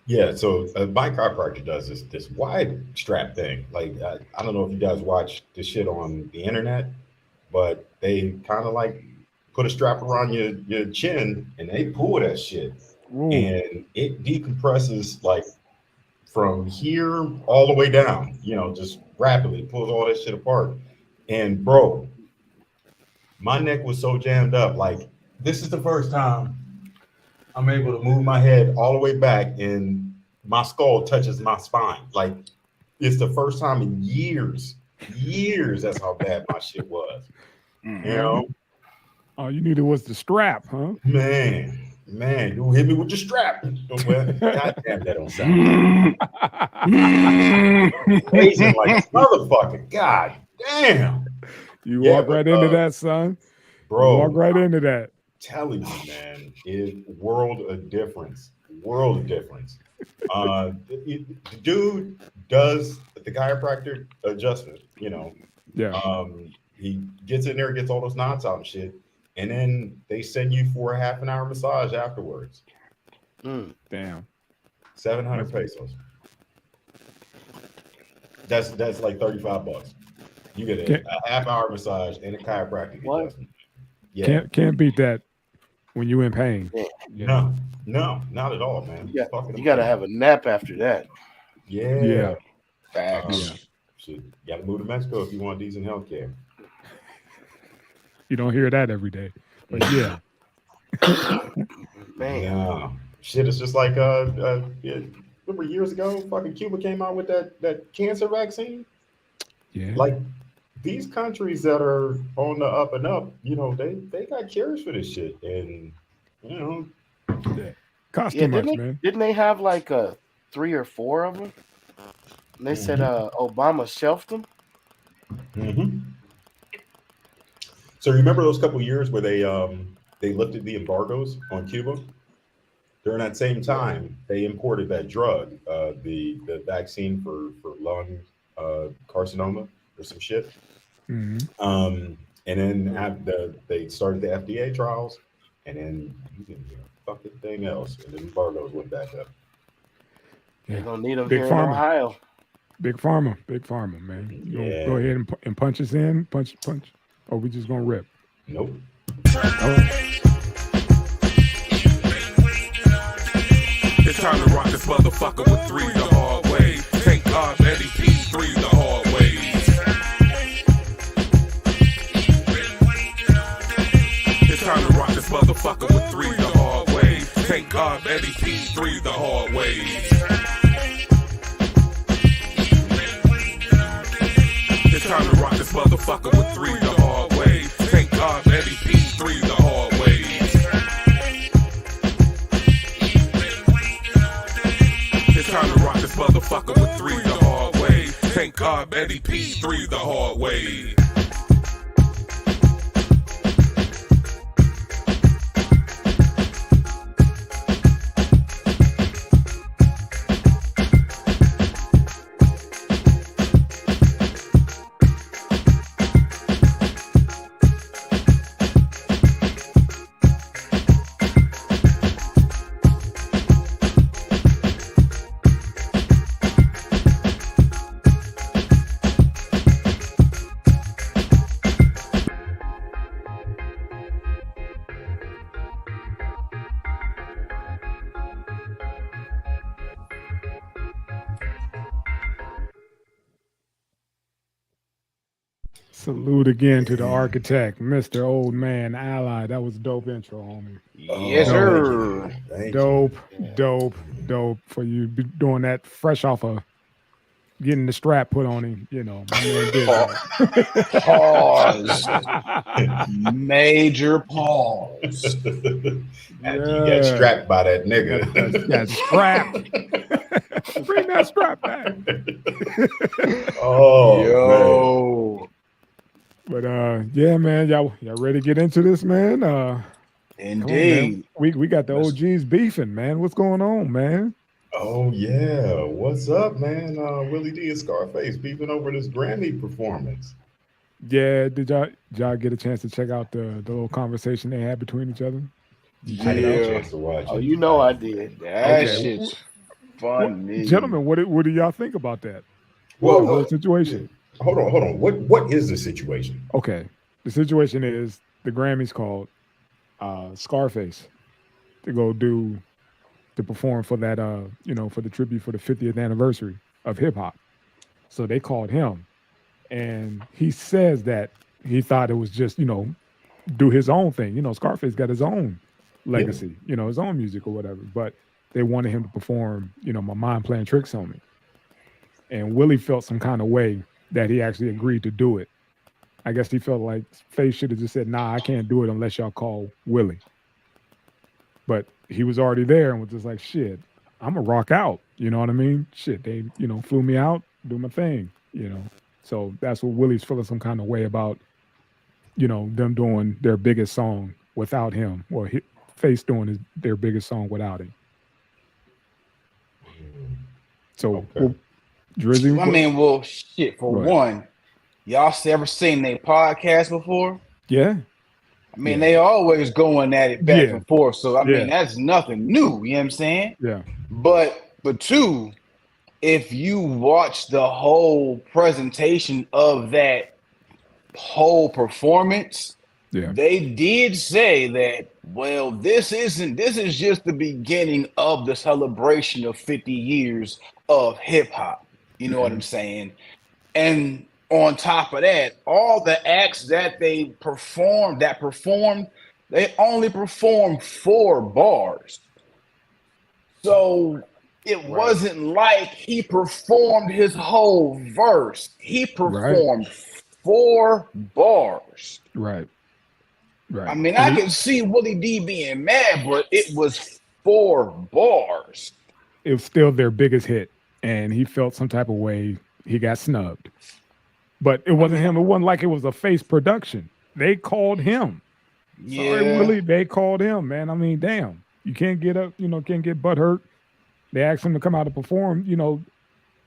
Yeah, so my chiropractor does this wide strap thing. Like I don't know if you guys watch this shit on the internet, but they kind of like put a strap around your chin and they pull that shit, Ooh, and it decompresses like from here all the way down. You know, just rapidly pulls all that shit apart. And bro, my neck was so jammed up. Like this is the first time I'm able to move my head all the way back and my skull touches my spine. Like it's the first time in years, years. That's how bad my shit was. You Mm-hmm. know, all you needed was the strap, huh? man, you hit me with your strap. Well, God damn, that don't sound good. Asian like a motherfucker. God damn. You Yeah, walk but right into that, son. You walk bro, right into that. telling you, man, it world of difference. World of difference. The dude does the chiropractic adjustment. You know, Yeah. he gets in there, gets all those knots out and shit, and then they send you for a half an hour massage afterwards. Mm. Damn. 700 That's pesos. That's like $35. You get can't a half hour massage and a chiropractic What? adjustment. Yeah. can't beat that when you in pain. Yeah. You know. No, not at all, man. You got Fucking you got to amazing. have a nap after that. Yeah. Yeah. Um, Yeah. Facts. shit, got to move to Mexico if you want decent health care. You don't hear that every day. But yeah. Man. No, shit. It's just like yeah, remember years ago, fucking Cuba came out with that cancer vaccine. Yeah. Like these countries that are on the up and up, you know, they got cures for this shit, and you know, Yeah. Cost Yeah, too much, man. didn't they have like 3 or 4 of them? And they said hmm Obama shelved them. hmm So remember those couple years where they lifted the embargoes on Cuba? During that same Yeah. time, they imported that drug, the vaccine for lung carcinoma or some shit. Hmm. And then Mm. they started the FDA trials, and then you didn't hear a fucking thing else, and the embargoes went back up. They're Yeah. gonna need them Big here in pharma. Ohio. Big pharma, man. You gonna go Yeah, ahead and punch us in, punch, or we just gonna rip? nope. Oh, It's time to rock this motherfucker with three the hard way. Take off Eddie P3 the hard way. It's time to rock this motherfucker with three the hard way. Take off Eddie P3 the hard way. It's time to rock this motherfucker with three the hard way. Take off Eddie P3 the hard way. It's time to rock this motherfucker with three the hard way. Thank God Eddie P3 the hard way. salute again to the architect, Mr. Old Man Ally. That was a dope intro, homie. Yes, Oh, Dope, thank you, sir. man. Thank you. dope, dope, dope for you doing that fresh off of getting the strap put on him. You know, my man did Pause. that. Major pause. After you get Yeah. strapped by that nigga. That strap. Bring that strap back. Oh man. Yo. But yeah, man, y'all ready to get into this, man? Come on, man. Indeed. We got the Let's- OGs beefing, man. What's going on, man? Oh yeah. What's up, man? Willie D and Scarface beefing over this Grammy performance. Yeah, did y'all get a chance to check out the little conversation they had between each other? I didn't get a Yeah. chance to watch Oh, it. you know I did. That Okay. shit's funny. Gentlemen, what do y'all think about that? Well, The whole situation. Hold on. What is the situation? Okay. The situation is the Grammys called Scarface to perform for that for the tribute for the 50th anniversary of hip hop. So they called him, and he says that he thought it was just, do his own thing. Scarface got his own legacy, his own music or whatever. But they wanted him to perform, My Mind Playing Tricks on Me. And Willie felt some kind of way that he actually agreed to do it. I guess he felt like Faith should have just said, nah, I can't do it unless y'all call Willie. But he was already there and was just like, shit, I'm going to rock out. You know what I mean? Shit, they, flew me out, do my thing, So that's what Willie's feeling some kind of way about, them doing their biggest song without him, or Faith doing their biggest song without him. So, Okay. Drizzy, shit, for one, y'all ever seen their podcast before? Yeah. They always going at it back and forth. So, I mean, that's nothing new. You know what I'm saying? Yeah. But two, if you watch the whole presentation of that whole performance, they did say that, well, this is just the beginning of the celebration of 50 years of hip hop. You know what I'm saying? And on top of that, all the acts that they performed, they only performed 4 bars. So it wasn't like he performed his whole verse. He performed 4 bars. Right. I mean, I can see Willie D being mad, but it was 4 bars. It was still their biggest hit, and he felt some type of way. He got snubbed. But it wasn't him. It wasn't like it was a Face production. They called him. Sorry, Willie, they called him, man. I mean, damn. You can't get up, can't get butt hurt. They asked him to come out and perform.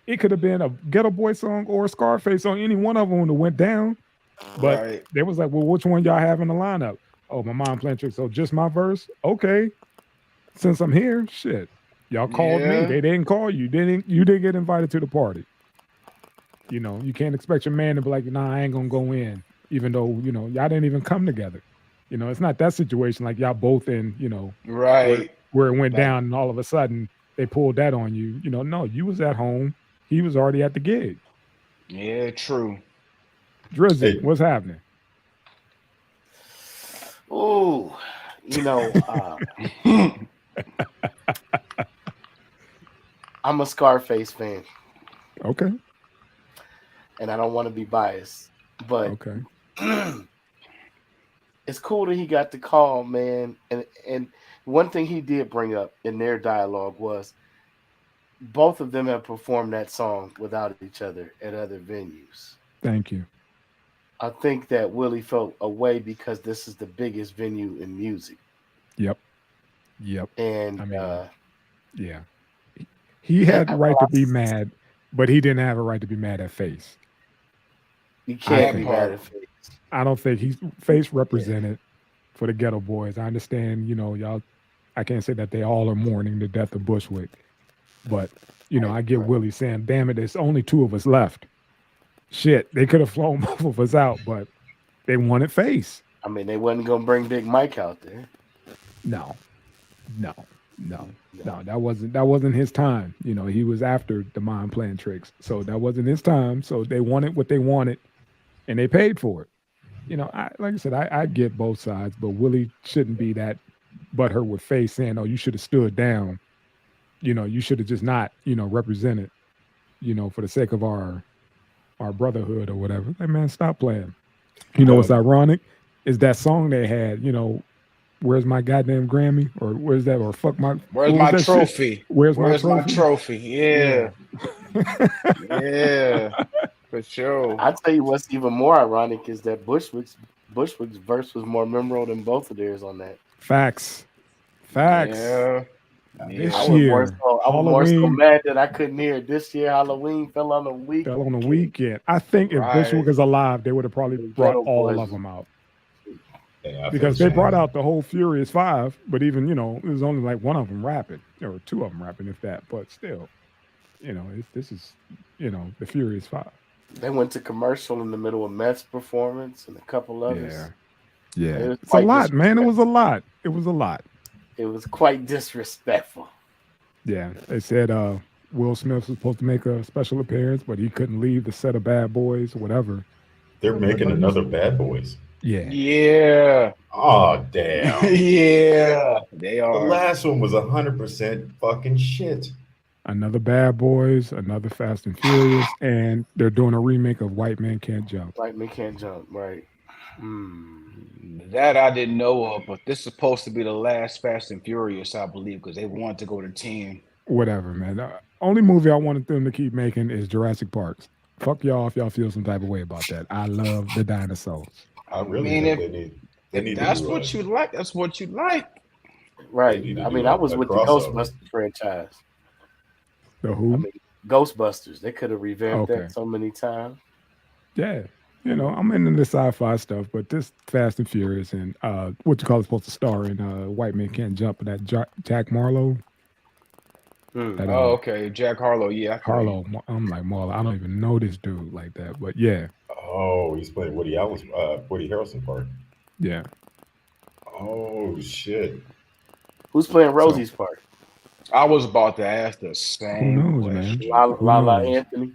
It could have been a Ghetto Boy song or a Scarface song, any one of them when it went down. But they was like, well, which one y'all have in the lineup? Oh, My Mind Playing Tricks. So just my verse? Okay. Since I'm here, shit. Y'all called me. They didn't call you. You didn't get invited to the party. You can't expect your man to be like, nah, I ain't gonna go in, even though, y'all didn't even come together. It's not that situation like y'all both in, where it went down and all of a sudden they pulled that on you. No, you was at home. He was already at the gig. Yeah, true. Drizzy, what's happening? Oh, I'm a Scarface fan. Okay. And I don't want to be biased, but it's cool that he got the call, man. And one thing he did bring up in their dialogue was both of them have performed that song without each other at other venues. Thank you. I think that Willie felt a way because this is the biggest venue in music. Yep. And he had the right to be mad, but he didn't have a right to be mad at Face. You can't be mad at Face. I don't think Face represented for the Ghetto Boys. I understand, y'all. I can't say that they all are mourning the death of Bushwick, but I get Willie saying, "Damn it, there's only 2 of us left." Shit, they could have flown both of us out, but they wanted Face. I mean, they wasn't gonna bring Big Mike out there. No, that wasn't his time. He was after the Mind Playing Tricks, so that wasn't his time. So they wanted what they wanted, and they paid for it. Like I said, I get both sides, but Willie shouldn't be that butthurt with Face saying, "Oh, you should have stood down. You should have just not, represented, for the sake of our brotherhood or whatever." Like, man, stop playing. What's ironic is that song they had, "Where's my goddamn Grammy?" or "Where's that?" or "Fuck my." Where's my trophy? Shit? Where's my trophy? Yeah. Yeah. For sure. I'll tell you what's even more ironic is that Bushwick's verse was more memorable than both of theirs on that. Facts. Yeah. This I year, was more so mad that I couldn't hear it. This year, Halloween fell on the weekend. I think if Bushwick is alive, they would have probably brought all of them out. Yeah, because they brought out the whole Furious 5, but even, it was only like one of them rapping, or two of them rapping, if that. But still, this is, the Furious 5. They went to commercial in the middle of Meth's performance and a couple others. Yeah. It's a lot, man. It was a lot. It was a lot. It was quite disrespectful. Yeah. They said Will Smith was supposed to make a special appearance, but he couldn't leave the set of Bad Boys or whatever. They're making another Bad Boys. Yeah. Yeah. Oh, damn. Yeah. They are. The last one was 100% fucking shit. Another Bad Boys, another Fast and Furious, and they're doing a remake of White Man Can't Jump. White Man Can't Jump, right. That I didn't know of, but this is supposed to be the last Fast and Furious, I believe, because they want to go to 10. Whatever, man. The only movie I wanted them to keep making is Jurassic Park. Fuck y'all if y'all feel some type of way about that. I love the dinosaurs. I really think they need that's to, what you like. That's what you like. Right. I mean, I was with the Ghostbusters franchise. The who? I mean, Ghostbusters. They could have revamped that so many times. Yeah. I'm into the sci-fi stuff, but this Fast and Furious and what you call it supposed to star in White Man Can't Jump, and that Jack Marlowe. That, okay. Jack Harlow. Yeah. Harlow. I'm like, Marlowe, I don't even know this dude like that, but yeah. Oh, he's playing Woody Harrelson part. Yeah. Oh, shit. Who's playing Rosie's part? I was about to ask the same question. Lala Anthony.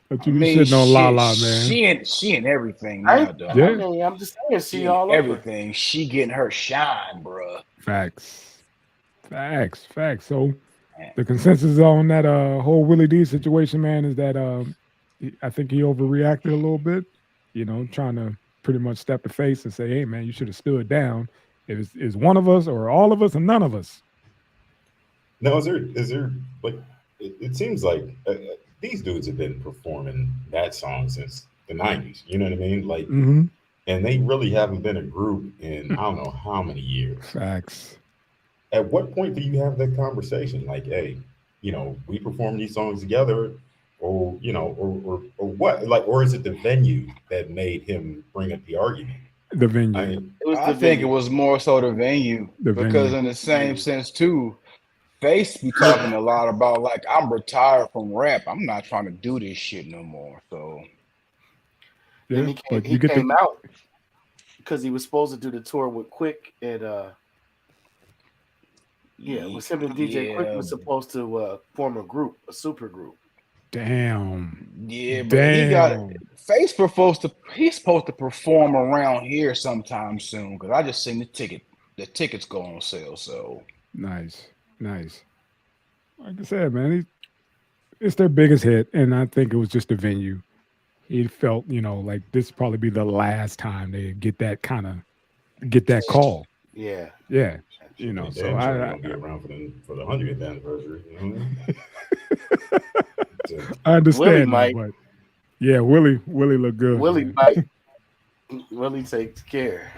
But you be sitting on Lala, man. She in everything now, though. Yeah. I mean, I'm just saying, she all everything. She getting her shine, bruh. Facts. So the consensus on that whole Willie D situation, man, is that I think he overreacted a little bit. Trying to pretty much step the face and say, "Hey, man, you should have stood down. Is one of us or all of us or none of us?" No, is there like it seems like these dudes have been performing that song since the 90s. You know what I mean? Like, and they really haven't been a group in I don't know how many years. Facts. At what point do you have that conversation? Like, hey, we perform these songs together, or or what? Like, or is it the venue that made him bring up the argument? The venue. I think it was more so the venue, because in the same sense too, Face be talking a lot about like, I'm retired from rap. I'm not trying to do this shit no more. So yeah, he came out because he was supposed to do the tour with Quick and with him and DJ Quick was supposed to form a super group. Damn. Yeah, but Face he's supposed to perform around here sometime soon, because I just seen the tickets go on sale. So nice. Like I said, man, it's their biggest hit, and I think it was just the venue. He felt, like this probably be the last time they get that call. Yeah. Yeah. So I won't be around for the 100th anniversary. I understand, Willie but yeah, Willie looked good. Willie takes care.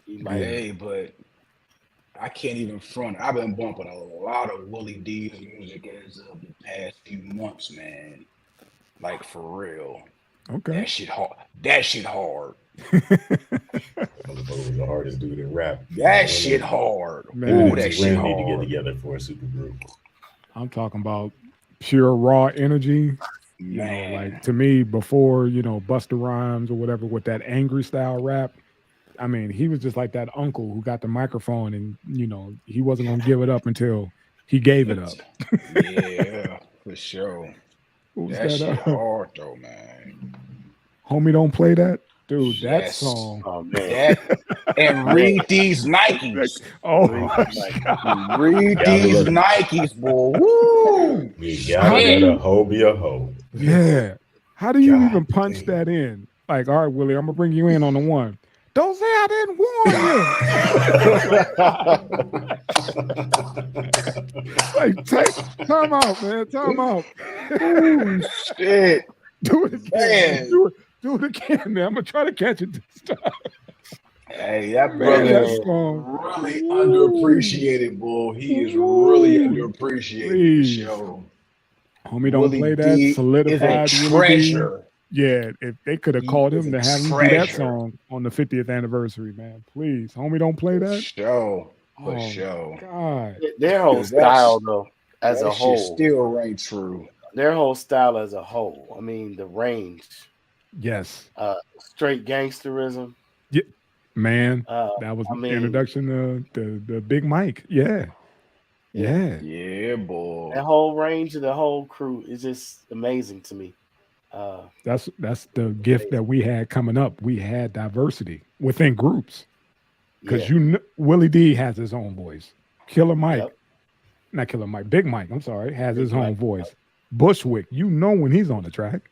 Hey, but I can't even front. I've been bumping a lot of Willie D's music as of the past few months, man. Like, for real. Okay. That shit hard. Motherfucker was the hardest dude in rap. That shit hard. Man, that shit hard. Need to get together for a super group. I'm talking about pure raw energy. Like, to me, before, Busta Rhymes or whatever with that angry style rap, I mean, he was just like that uncle who got the microphone and, he wasn't going to give it up until he gave it up. Yeah, for sure. That shit hard, though, man. Homie, don't play that? Dude, that song. Oh, man. And read these Nikes. Oh, my read these Nikes, boy. Woo! You gotta let a hoe be a hoe. Yeah. How do you even punch that in? Like, all right, Willie, I'm going to bring you in on the one. Don't say I didn't warn you. Like, time out, man. Time out. Oh, shit. Do it again. Do it again, man. I'm going to try to catch it this time. Hey, that brother is really underappreciated, boy. He is really underappreciated. Homie, don't play that. Solidified treasure. Yeah, if they could have called him to have him do that song on the 50th anniversary, man. Please, homie, don't play that. For sure. God. Their whole style, though, as a whole, still rang true. Their whole style as a whole. I mean, the range. Yes. Straight gangsterism. Yeah, man. That was the introduction to the Big Mike. Yeah. Yeah, boy. That whole range of the whole crew is just amazing to me. That's the gift that we had coming up. We had diversity within groups because Willie D has his own voice. Killer Mike, not Killer Mike, Big Mike. I'm sorry, has his own voice. Bushwick, when he's on the track,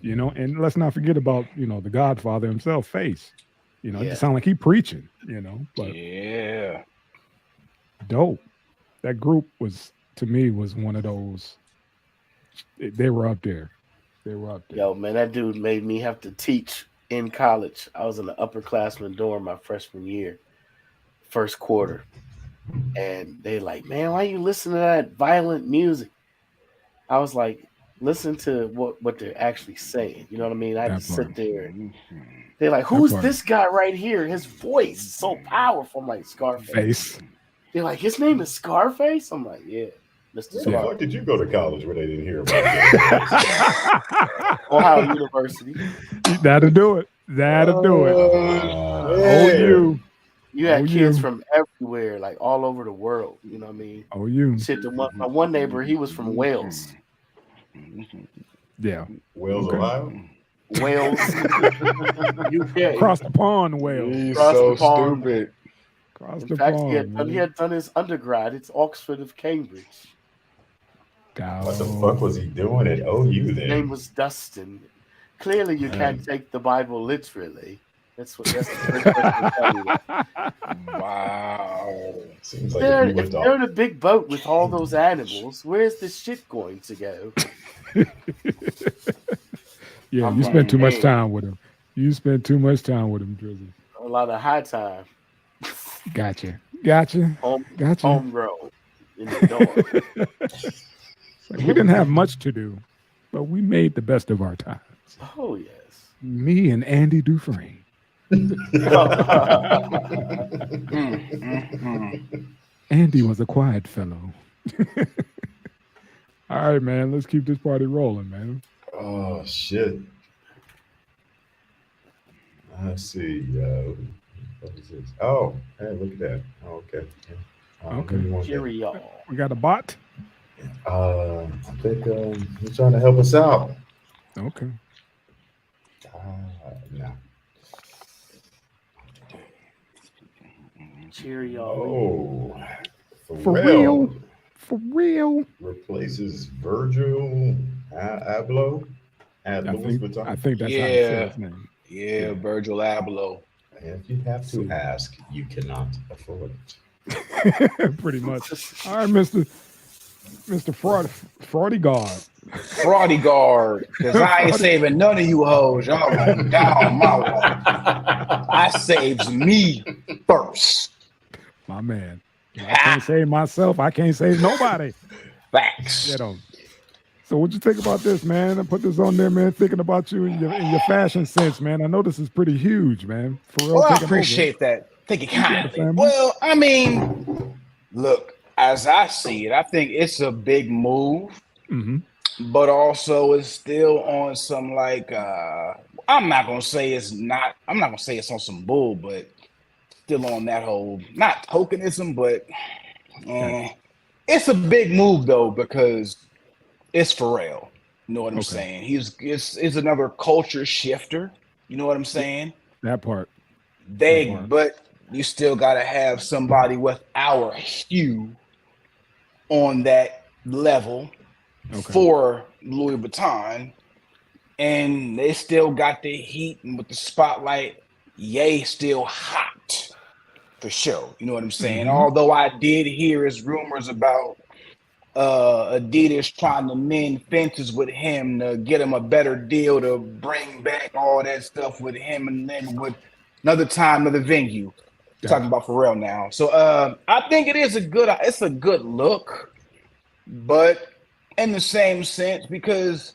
and let's not forget about the Godfather himself, Face. It just sound like he preaching. But dope. That group was one of those. They were up there. Yo, man, that dude made me have to teach in college. I was in the upperclassman dorm my freshman year, first quarter. And they like, man, why you listen to that violent music? I was like, listen to what they're actually saying. You know what I mean? I had to sit there. They're like, who's this guy right here? His voice is so powerful. I'm like, Scarface. They're like, his name is Scarface? I'm like, yeah. Where the fuck did you go to college where they didn't hear about that? Ohio University. That'll do it. OU. You had kids from everywhere, like all over the world. You know what I mean? OU. Shit, my one neighbor, he was from Wales. Yeah. Wales, Ohio? Wales. UK. Across the pond, Wales. He's so stupid. In fact, he had done his undergrad. It's Oxford of Cambridge. What the fuck was he doing at OU then? His name was Dustin. Clearly, you can't take the Bible literally. That's the first thing to tell you. Wow. Seems like if they're in a big boat with all those animals, where's the ship going to go? You spent too much time with him. Drizzy. A lot of high time. Gotcha. Homegrown in the door. We didn't have much to do, but we made the best of our times. Oh, yes. Me and Andy Dufresne. Andy was a quiet fellow. All right, man. Let's keep this party rolling, man. Oh, shit. Let's see. What is this? Oh, hey, look at that. Oh, okay. Cheerio. We got a bot? I think he's trying to help us out. Okay. No. Cheerio. Oh, for real. Replaces Virgil Abloh at Louis Vuitton. I think that's how you say his name. Yeah, Virgil Abloh. If you have to ask, you cannot afford it. Pretty much. All right, Mr. Fraudy Guard. Fraudy Guard. Because I ain't saving none of you hoes. Y'all going down my way. I saves me first. My man. I can't save myself. I can't save nobody. Facts. So what you think about this, man? I put this on there, man, thinking about you and your fashion sense, man. I know this is pretty huge, man. Well, I appreciate that. Think it kindly. Well, I mean, look, as I see it, I think it's a big move, but also it's still on some I'm not gonna say it's on some bull, but still on that whole, not tokenism, but it's a big move though, because it's Pharrell. You know what I'm saying? It's another culture shifter. You know what I'm saying? That part. But you still gotta have somebody with our hue on that level for Louis Vuitton, and they still got the heat and with the spotlight. Ye still hot for sure. You know what I'm saying? Although I did hear his rumors about Adidas trying to mend fences with him to get him a better deal to bring back all that stuff with him, and then with another venue. Talking about Pharrell now. So I think it's a good look, but in the same sense, because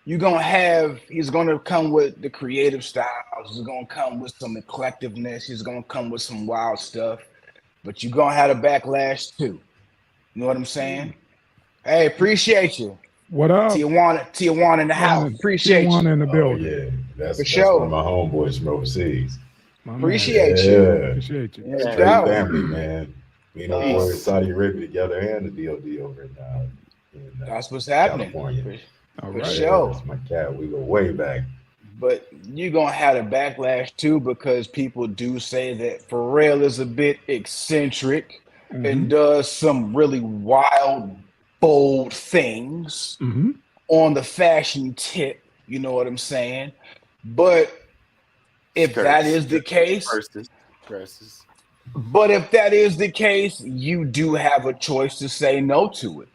he's gonna come with the creative styles. He's gonna come with some eclectiveness. He's gonna come with some wild stuff. But you're gonna have a backlash too. You know what I'm saying? Hey, appreciate you. What up? Tijuana in the house. Appreciate you. Tijuana in the Oh building. yeah, that's sure. one of my homeboys from overseas. Appreciate you. Appreciate you. Yeah. Great family, man. We know boy with Saudi Arabia together and the DOD over in that's what's happening. California. All For right. sure. That's my cat. We go way back. But you're gonna have a backlash too, because people do say that Pharrell is a bit eccentric and does some really wild, bold things on the fashion tip. You know what I'm saying? But if that is the case, but if that is the case, you do have a choice to say no to it.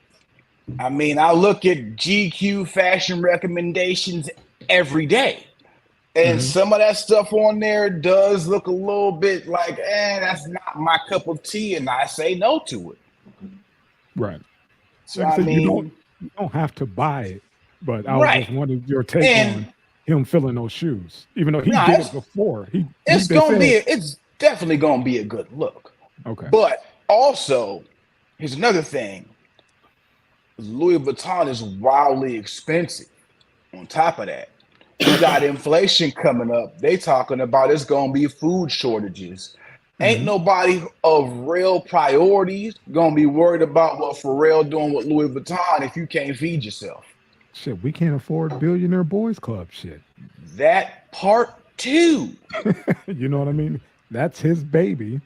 I mean, I look at GQ fashion recommendations every day. And some of that stuff on there does look a little bit like, that's not my cup of tea, and I say no to it. Right. So Like I I said, mean, you don't have to buy it, but I was just wondering your take on him filling those shoes, even though he did it before. It's definitely gonna be a good look. Okay. But also, here's another thing: Louis Vuitton is wildly expensive. On top of that, you got inflation coming up. They talking about it's gonna be food shortages. Ain't nobody of real priorities gonna be worried about what Pharrell doing with Louis Vuitton if you can't feed yourself. Shit, we can't afford Billionaire Boys Club shit. That part too. You know what I mean? That's his baby.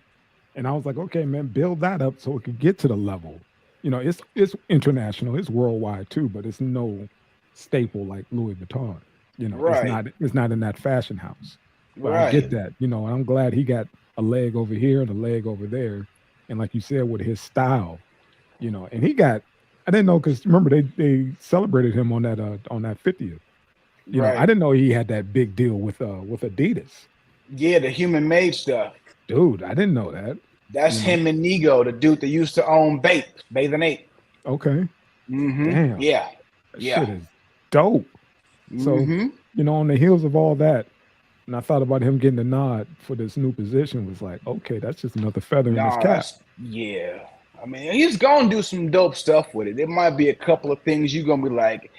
And I was like, okay, man, build that up so it could get to the level. You know, it's international, it's worldwide too, but it's no staple like Louis Vuitton. You know, it's not in that fashion house. But I get that, you know, and I'm glad he got a leg over here and a leg over there. And like you said, with his style, you know, and he got, I didn't know, because remember they celebrated him on that 50th. You know, I didn't know he had that big deal with Adidas. Yeah, the human made stuff. Dude, I didn't know that. That's him and Nego, the dude that used to own Bathing Ape. Okay. Damn. Yeah. That shit is dope. So, you know, on the heels of all that, and I thought about him getting the nod for this new position, was like, okay, that's just another feather in his cap. Yeah. I mean, he's going to do some dope stuff with it. There might be a couple of things you're going to be like,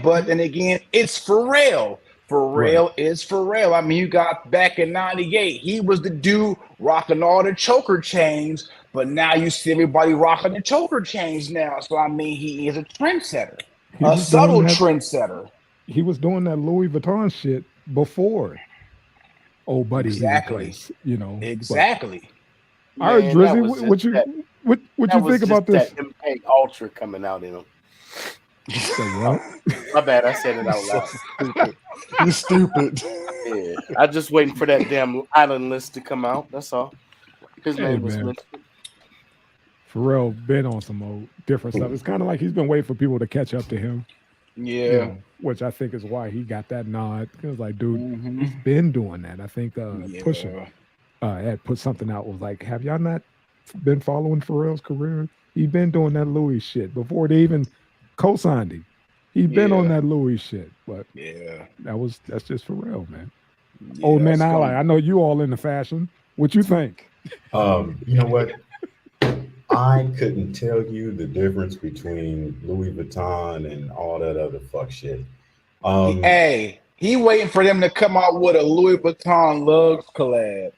but then again, it's Pharrell. Pharrell is Pharrell. I mean, you got back in 98, he was the dude rocking all the choker chains, but now you see everybody rocking the choker chains now. So, I mean, he is a trendsetter, a subtle trendsetter. He was doing that Louis Vuitton shit before Old Buddy. Exactly. You know. Exactly. All right, Drizzy, what you think about this? That MK Ultra coming out in him. What? My bad, I said it out loud. You stupid. Yeah, I just waiting for that damn island list to come out. That's all. His name was mentioned. Pharrell been on some old different stuff. It's kind of like he's been waiting for people to catch up to him. Yeah. You know, which I think is why he got that nod. Because like, dude, he's been doing that. I think Pusha had put something out, was like, have y'all not been following Pharrell's career? He been doing that Louis shit before they even co-signed him. He been on that Louis shit. But that's just Pharrell, man. Yeah, Old man, I know you all into fashion. What you think? You know what? I couldn't tell you the difference between Louis Vuitton and all that other fuck shit. Hey, he waiting for them to come out with a Louis Vuitton Lugs collab.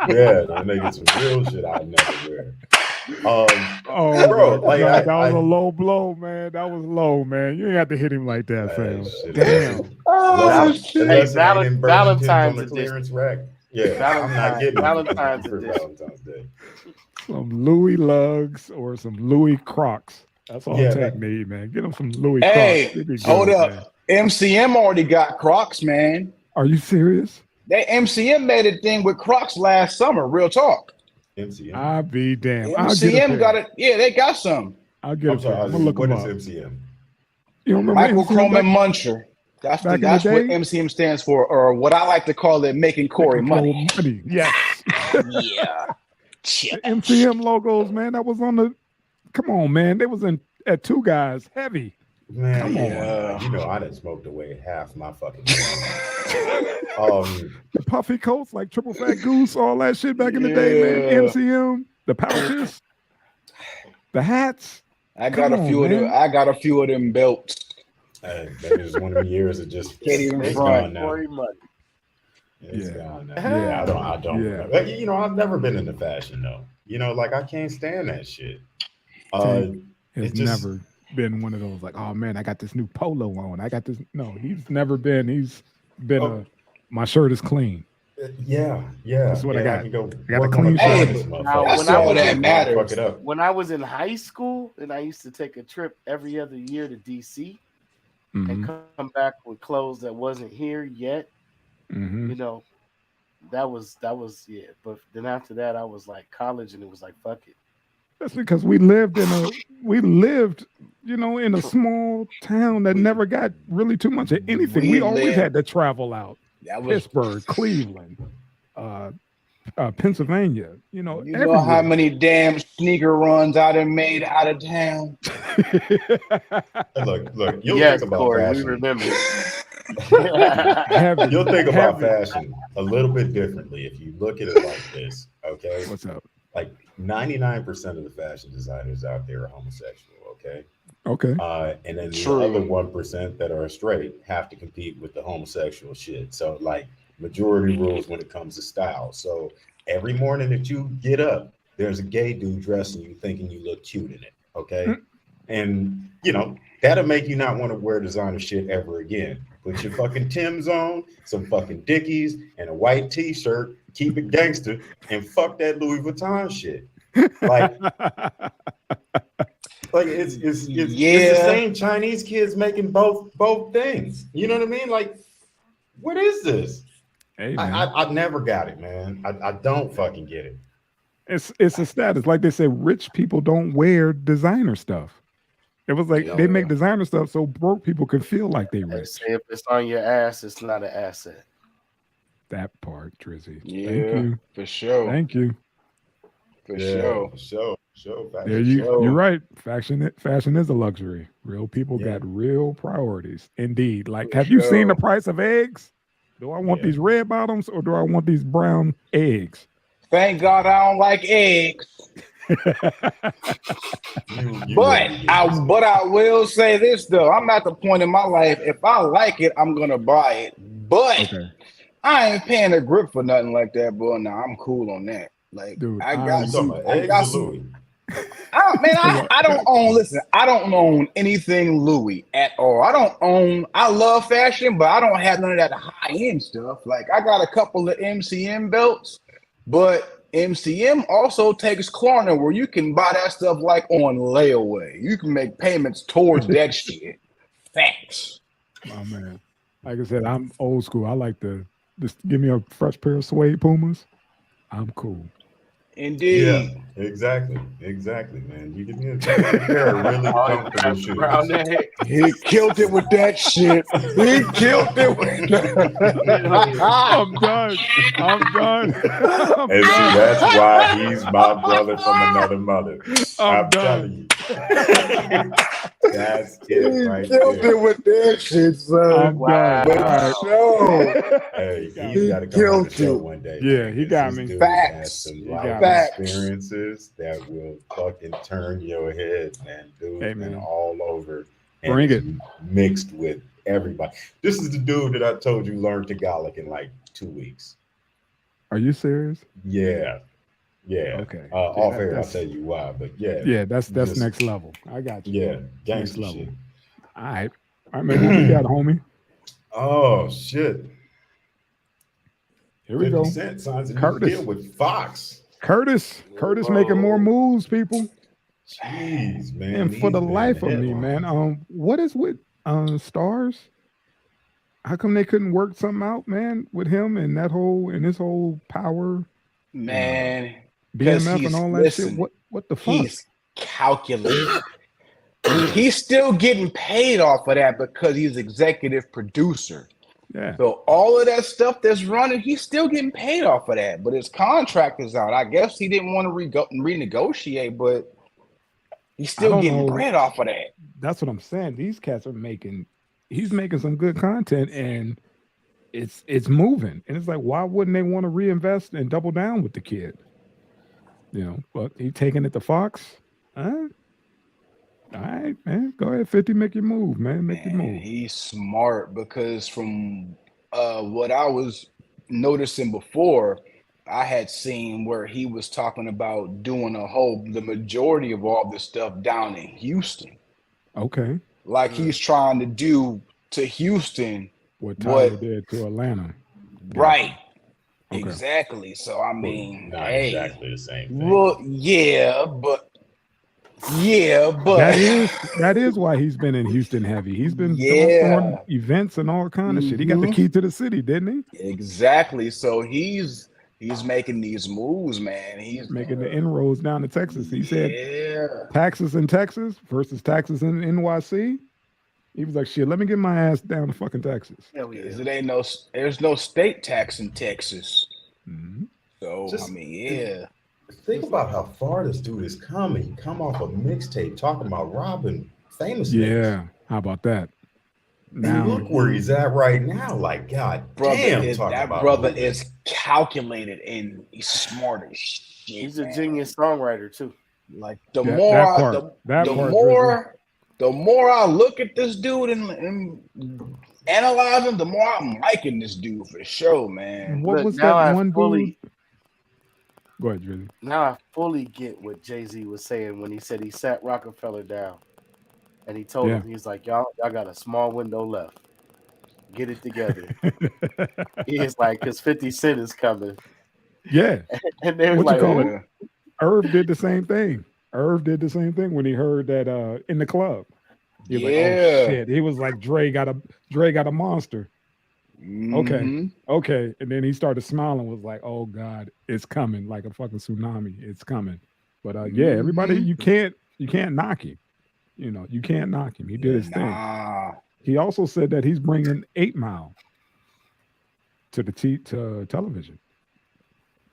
Yeah, they're making some real shit I never wear. Bro, like that was a low blow, man. That was low, man. You ain't have to hit him like that, fam. Damn. Hey, Valentine's edition. Clearance rack. Yeah, I'm not getting Valentine's for edition. Valentine's Day. Some Louis Lugs or some Louis Crocs. That's all Tech need, man. Get them some Louis Crocs. Hey, hold up. Man. MCM already got Crocs, man. Are you serious? They MCM made a thing with Crocs last summer. Real talk. MCM. I'll be damned. MCM got it. Yeah, they got some. I'll get it. I'm gonna look what them is up. MCM? You remember Michael MCM Croman Muncher. That's what MCM stands for, or what I like to call it, making Corey money. Yes. Yeah. The MCM logos, man. That was on the. Come on, man. They was in at Two Guys, heavy. Man, Come on. You know, I done smoked away half my fucking the puffy coats like Triple Fat Goose, all that shit back in the day, man. MCM, the pouches, the hats. I got a few of them belts. That is one of the years it just it's gone now. Money. It's gone now. Yeah, I don't. Yeah. You know, I've never been into fashion though. You know, like I can't stand that shit. It's never been one of those like, oh man, I got this new polo on. I got this. No, he's never been. He's been my shirt is clean. Yeah. That's what I got. I got a clean shirt. That's all that matters. When I was in high school, and I used to take a trip every other year to DC and come back with clothes that wasn't here yet. You know, that was yeah. But then after that, I was like college, and it was like fuck it. That's because we lived, you know, in a small town that never got really too much of anything. We always had to travel out. Pittsburgh, Cleveland, Pennsylvania. You know how many damn sneaker runs I done made out of town. Look. You'll think about Corey, fashion. we remember. You'll think about fashion a little bit differently if you look at it like this. Okay, what's up? Like 99% of the fashion designers out there are homosexual. Okay. And then the other 1% that are straight have to compete with the homosexual shit. So like majority rules when it comes to style. So every morning that you get up, there's a gay dude dressing you thinking you look cute in it. Okay. And you know, that'll make you not want to wear designer shit ever again. Put your fucking Timbs on, some fucking Dickies, and a white t-shirt, keep it gangster, and fuck that Louis Vuitton shit. Like it's the same Chinese kids making both things. You know what I mean? Like, what is this? Hey, I never got it, man. I don't fucking get it. It's a status. Like they said, rich people don't wear designer stuff. It was like they make designer stuff so broke people can feel like they rich. If it's on your ass, it's not an asset. That part, Drizzy. Yeah, thank you. For sure. Thank you. For sure. Yeah, you're right. Fashion is a luxury. Real people got real priorities. Indeed. Like, have you seen the price of eggs? Do I want these red bottoms or do I want these brown eggs? Thank God I don't like eggs. But I will say this though. I'm at the point in my life, if I like it, I'm gonna buy it. But I ain't paying a grip for nothing like that, boy. Nah, I'm cool on that. Like, dude, I got some. I don't own. Listen, I don't own anything Louis at all. I love fashion, but I don't have none of that high end stuff. Like, I got a couple of MCM belts, but MCM also takes Klarna, where you can buy that stuff like on layaway. You can make payments towards that shit. Facts. Oh man, like I said, I'm old school. I like just give me a fresh pair of suede Pumas. I'm cool. Indeed. Yeah, exactly, man. You give me a pair of really comfortable shoes. He killed it with that shit. He killed it with that. I'm done. And see, that's why he's my brother from another mother. I'm telling you. That's it right there. He killed it with that shit, son. Wow. Hey, he's got to come on the show one day. Yeah, he got me. Facts. Experiences that will fucking turn your head, man. Dude, and all over. And bring it. Mixed with everybody. This is the dude that I told you learned Tagalog in like 2 weeks. Are you serious? Yeah. Okay. Off air, I'll tell you why, but yeah, that's next level. I got you. Yeah, gangster level. All right, man. What you got, homie? Oh shit! Here we go. Signs a new deal with Fox. Curtis making more moves, people. Jeez, man. And for the life of me, man, what is with Stars? How come they couldn't work something out, man, with him and his whole power, man? BMF and all that shit. What the fuck? He's calculated. He's still getting paid off of that because he's executive producer. Yeah. So all of that stuff that's running, he's still getting paid off of that. But his contract is out. I guess he didn't want to renegotiate, but He's still getting bread off of that. That's what I'm saying. These cats are making. He's making some good content, and it's moving. And it's like, why wouldn't they want to reinvest and double down with the kid? You know, but he taking it to Fox. All right, man. Go ahead, 50. Make your move, man. Make your move. He's smart because from what I was noticing before, I had seen where he was talking about doing the majority of all this stuff down in Houston. Okay. Like he's trying to do to Houston what Tyler did to Atlanta. Right. Okay. Exactly. So I mean, not exactly the same thing. Well, yeah, but that is why he's been in Houston heavy. He's been doing events and all kind of shit. He got the key to the city, didn't he? Exactly. So he's making these moves, man. He's making the inroads down to Texas. He said taxes in Texas versus taxes in NYC. He was like, shit, let me get my ass down to fucking Texas. There's no state tax in Texas. Mm-hmm. So I mean, think about how far this dude is coming. Come off a mixtape talking about robbing famous names. How about that? Now, and look where he's at right now. Like, God damn, that brother is calculated and he's smart as shit. He's a genius songwriter too. Like the more I look at this dude and analyze him, the more I'm liking this dude for sure, man. What was that one dude? Go ahead, Drizzy. Now I fully get what Jay-Z was saying when he said he sat Rockefeller down. And he told him, he's like, y'all got a small window left. Get it together. He's like, because 50 Cent is coming. Yeah. And they were like, Irv did the same thing. Irv did the same thing when he heard that in the club. He was like, oh shit. He was like, Dre got a monster. Mm-hmm. Okay. And then he started smiling, was like, oh God, it's coming like a fucking tsunami. It's coming. But everybody, you can't knock him. You know, you can't knock him. He did his thing. He also said that he's bringing 8 Mile to the to television.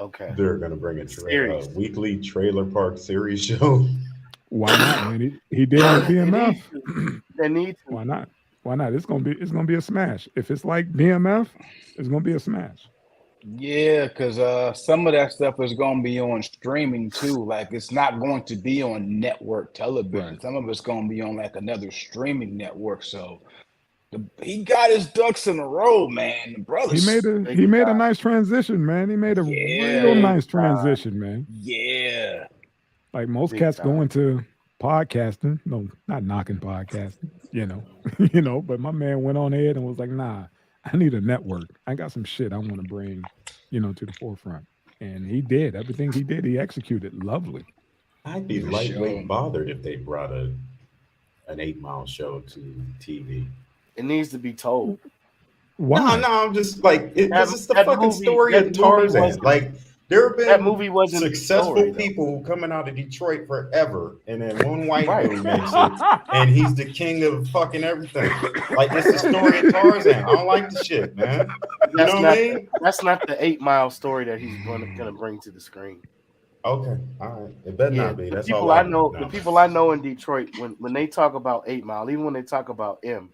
Okay. They're going to bring a weekly trailer park series show. Why not, man? He did on BMF. They need to. Why not? Why not? It's gonna be a smash. If it's like BMF, it's gonna be a smash. Yeah, because some of that stuff is going to be on streaming too. Like it's not going to be on network television. Right. Some of it's going to be on like another streaming network. So he got his ducks in a row, man. The brother. He made a nice transition, man. He made a real nice transition, man. Yeah. Like most cats going to podcasting. No, not knocking podcasting. You know, but my man went on ahead and was like, nah. I need a network. I got some shit I want to bring, to the forefront. And he did. Everything he did, he executed lovely. I'd be lightweight bothered if they brought an 8 Mile show to TV. It needs to be told. Why? No, I'm just like, it's the fucking story of Tarzan. Like, there have been that movie wasn't successful people coming out of Detroit forever, and then one white dude makes it, and he's the king of fucking everything. Like, it's the story of Tarzan. I don't like the shit, man. You know what I mean? That's not the 8 Mile story that he's gonna bring to the screen. Okay, all right. It better not be. That's all I know. The people I know in Detroit, when they talk about 8 Mile, even when they talk about M,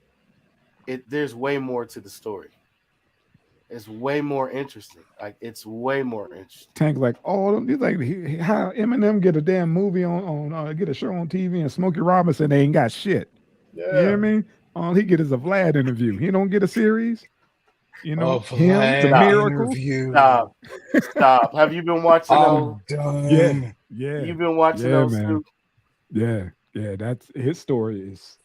there's way more to the story. It's way more interesting. Like it's way more interesting. Tank like, he's like, how Eminem get a damn movie on get a show on TV and Smokey Robinson they ain't got shit. Yeah. You know what I mean? All he get is a Vlad interview. He don't get a series. Him, the Miracle. Stop. Have you been watching those? Yeah. You've been watching those man. Too? Yeah. That's his story is.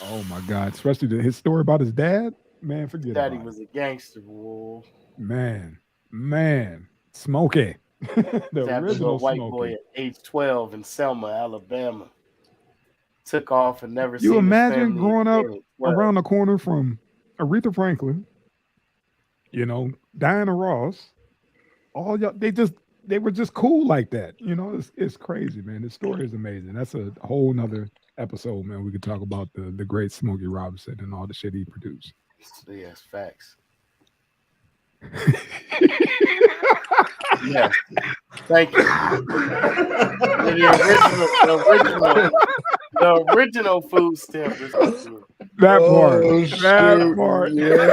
Oh my God! Especially his story about his dad. Man, forget Daddy about was a gangster, boy. Man, Smokey. The original white Smokey. boy at age 12 in Selma, Alabama. Took off and never seen. You imagine growing up around the corner from Aretha Franklin, Diana Ross, all y'all, they were just cool like that. It's crazy, man. The story is amazing. That's a whole nother episode, man. We could talk about the great Smokey Robinson and all the shit he produced. Yes, facts. Yes. Thank you. The The original food stamp recipient. That part. Oh, That shoot. part. Yeah,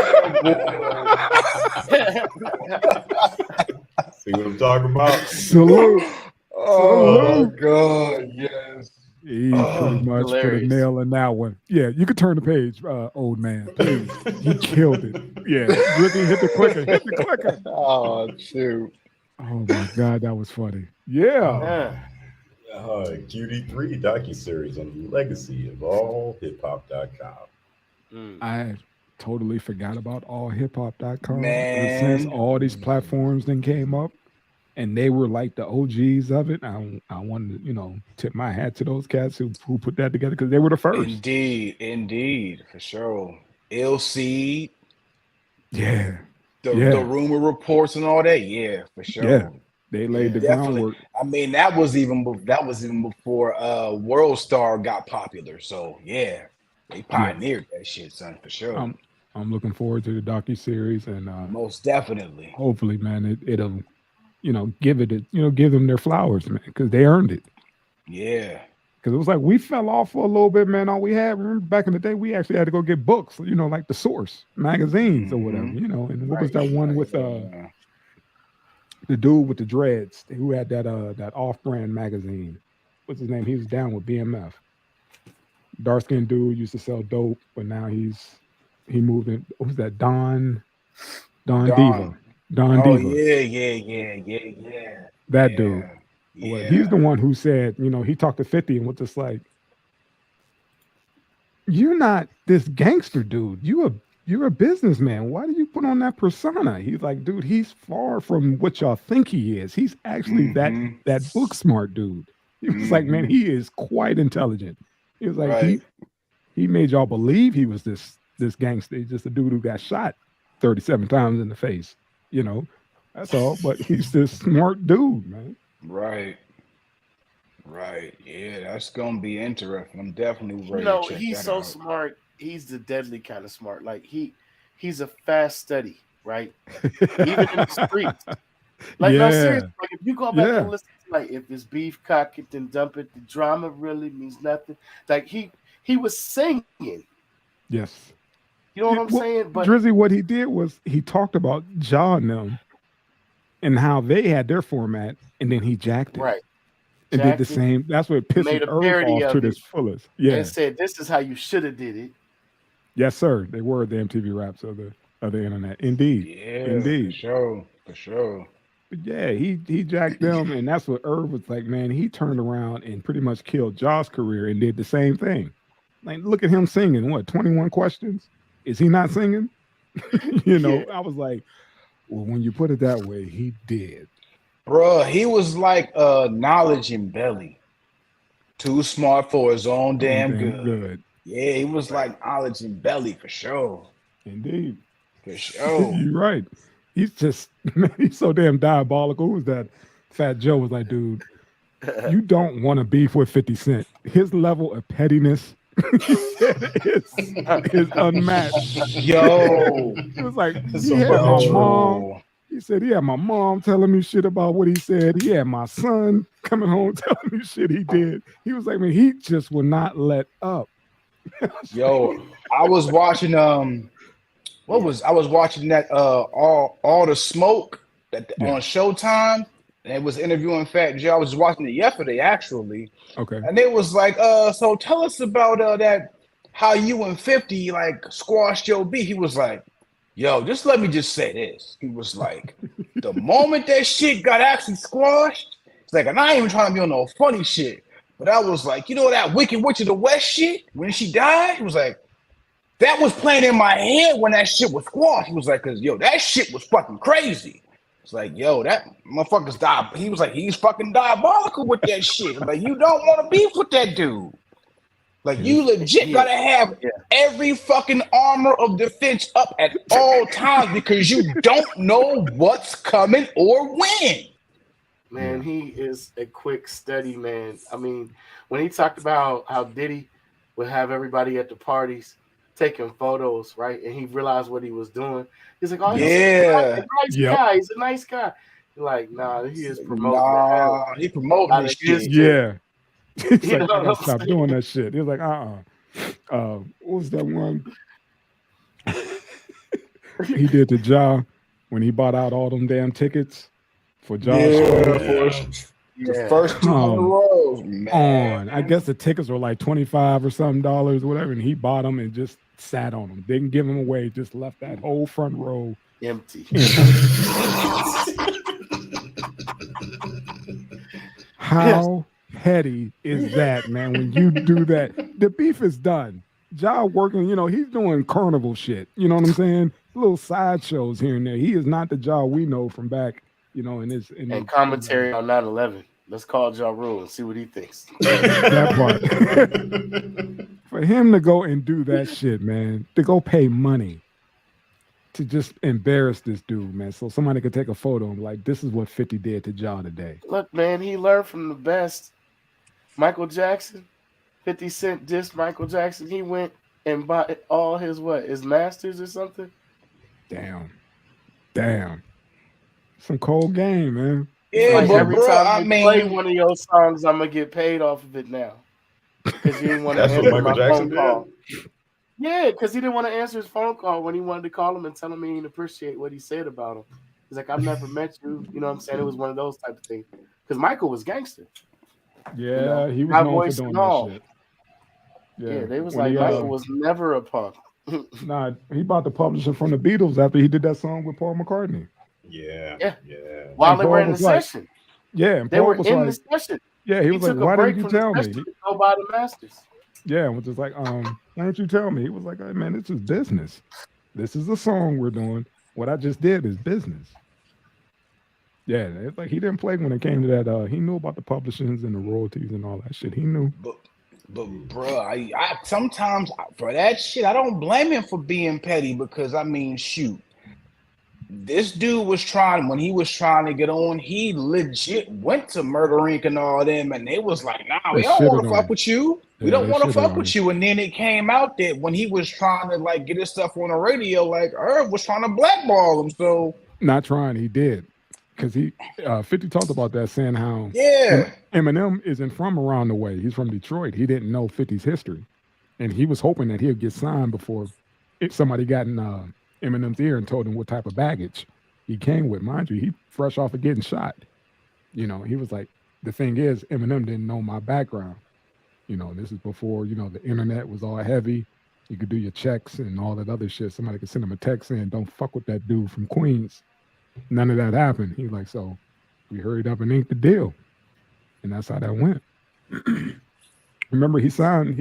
See what I'm talking about? Salute. oh my God, yes. He pretty much put a hilarious. nail in that one. Yeah, you can turn the page, old man, please. He killed it. Yeah, Ricky, hit the clicker. Hit the clicker. Oh, shoot. Oh my God, that was funny. Yeah. QD3 docu-series on the legacy of all hiphop.com. I totally forgot about allhiphop.com. Man. Since all these platforms then came up and they were like the OGs of it, I wanted to, tip my hat to those cats who put that together because they were the first. Indeed, for sure. Ill Seed, Yeah. the rumor reports and all that. Yeah, for sure. Yeah. They laid the groundwork. I mean, that was even before World Star got popular. So yeah, they pioneered that shit, son, for sure. I'm looking forward to the docu-series and most definitely. Hopefully, man, it'll give them their flowers, man, because they earned it. Yeah. Because it was like we fell off for a little bit, man. All we had, remember back in the day, we actually had to go get books, like the Source magazines or whatever, And what was that one with the dude with the dreads who had that off-brand magazine? What's his name? He was down with BMF. Dark-skinned dude used to sell dope, but now he moved in. What was that? Don Diva. Don Oh Diva. yeah. That dude. Yeah. Well, he's the one who said, he talked to 50 and was just like, "You're not this gangster dude. You're a businessman. Why do you put on that persona?" He's like, "Dude, he's far from what y'all think he is. He's actually that book smart dude." He was like, "Man, he is quite intelligent." He was like, he made y'all believe he was this gangster. He's just a dude who got shot 37 times in the face. That's all. But he's this smart dude, man. Right. Yeah, that's gonna be interesting. I'm definitely ready to check he's that so out. smart. He's the deadly kind of smart. Like he's a fast study, right? Even in the streets. Like no, seriously. Like if you go back and listen to like if it's beef, cock it, then dump it. The drama really means nothing. Like he was singing. Yes. You know what I'm saying? But Drizzy, what he did was he talked about Ja and them and how they had their format, and then he jacked it. Right. And did the same. That's what pissed Irv off to this fullest. Yeah. And said, "This is how you should have did it." Yes, sir. They were the MTV Raps of the internet. Indeed. Yeah, Indeed. For sure. But yeah, he jacked them, and that's what Irv was like, man. He turned around and pretty much killed Ja's career and did the same thing. Like, look at him singing. What, 21 Questions? Is he not singing? I was like, well, when you put it that way, he did. Bruh, he was like Knowledge and Belly. Too smart for his own damn good. Yeah, he was like Knowledge and Belly for sure. Indeed. For sure. You're right. He's just, he's so damn diabolical. Who was that? Fat Joe was like, dude, you don't want to beef with 50 Cent. His level of pettiness is unmatched. Yo. It was like, he had my mom. He said he had my mom telling me shit about what he said. He had my son coming home telling me shit he did. He was like, man, he just would not let up. Yo, I was watching I was watching that all the smoke on Showtime, and it was interviewing Fat Joe. I was watching it yesterday actually. Okay. And it was like, so tell us about that how you and 50 like squashed your beef. He was like, yo, just let me just say this. He was like, the moment that shit got actually squashed, it's like, and I ain't even trying to be on no funny shit, but I was like, that Wicked Witch of the West shit, when she died, he was like, that was playing in my head when that shit was squashed. He was like, cause that shit was fucking crazy. It's like, yo, that motherfucker's he was like, he's fucking diabolical with that shit. Like, you don't want to beef with that dude. Like, you legit gotta have every fucking armor of defense up at all times because you don't know what's coming or when. Man, he is a quick study, man. I mean, when he talked about how Diddy would have everybody at the parties taking photos, right? And he realized what he was doing. He's like, oh, he's a nice guy. He's a nice guy. You're like, nah, he is promoting. He promoting this shit. Yeah. He's like, I gotta stop doing that shit. He's like, what was that one? He did to Ja when he bought out all them damn tickets for Ja's show. The first 200 rows, man. I guess the tickets were like $25 or something or whatever, and he bought them and just sat on them. Didn't give them away, just left that whole front row empty. How petty is that, man? When you do that, the beef is done. Ja working, he's doing carnival shit. You know what I'm saying? Little sideshows here and there. He is not the Ja we know from back, in commentary on 9/11. Let's call Ja Rule and see what he thinks. That part. For him to go and do that shit, man, to go pay money to just embarrass this dude, man, so somebody could take a photo and be like, this is what 50 did to Ja today. Look, man, he learned from the best. Michael Jackson, 50 Cent dissed Michael Jackson. He went and bought all his masters or something. Damn. Some cold game, man. Yeah, like every time I play one of your songs, I'm gonna get paid off of it now. Because you didn't want to answer my phone call. Yeah, because he didn't want to answer his phone call when he wanted to call him and tell him he didn't appreciate what he said about him. He's like, I've never met you. You know what I'm saying? It was one of those type of things. Because Michael was gangster. Yeah, he was known for doing that shit. Yeah, they was when like, Michael was never a punk. Nah, he bought the publishing from the Beatles after he did that song with Paul McCartney. Yeah. While they were in the session. Yeah, and they were in the session. Yeah, he was like, why didn't you tell me? Go buy the masters. Yeah, and was just like, why didn't you tell me? He was like, hey, man, this is business. This is the song we're doing. What I just did is business. Yeah, it's like he didn't play when it came to that. He knew about the publishings and the royalties and all that shit. He knew. But bro, I sometimes for that shit, I don't blame him for being petty because shoot. This dude was when he was trying to get on, he legit went to Murder Inc. and all them, and they was like, nah, we don't want to fuck with you. We don't want to fuck with you. And then it came out that when he was trying to like get his stuff on the radio, like Irv was trying to blackball him. So not trying, he did. Because 50 talked about that, saying how Eminem isn't from around the way. He's from Detroit. He didn't know 50's history. And he was hoping that he'd get signed before somebody got in Eminem's ear and told him what type of baggage he came with. Mind you, he fresh off of getting shot. He was like, the thing is, Eminem didn't know my background. This is before, the internet was all heavy. You could do your checks and all that other shit. Somebody could send him a text saying, don't fuck with that dude from Queens. None of that happened. He was like, so we hurried up and inked the deal. And that's how that went. Remember, he signed,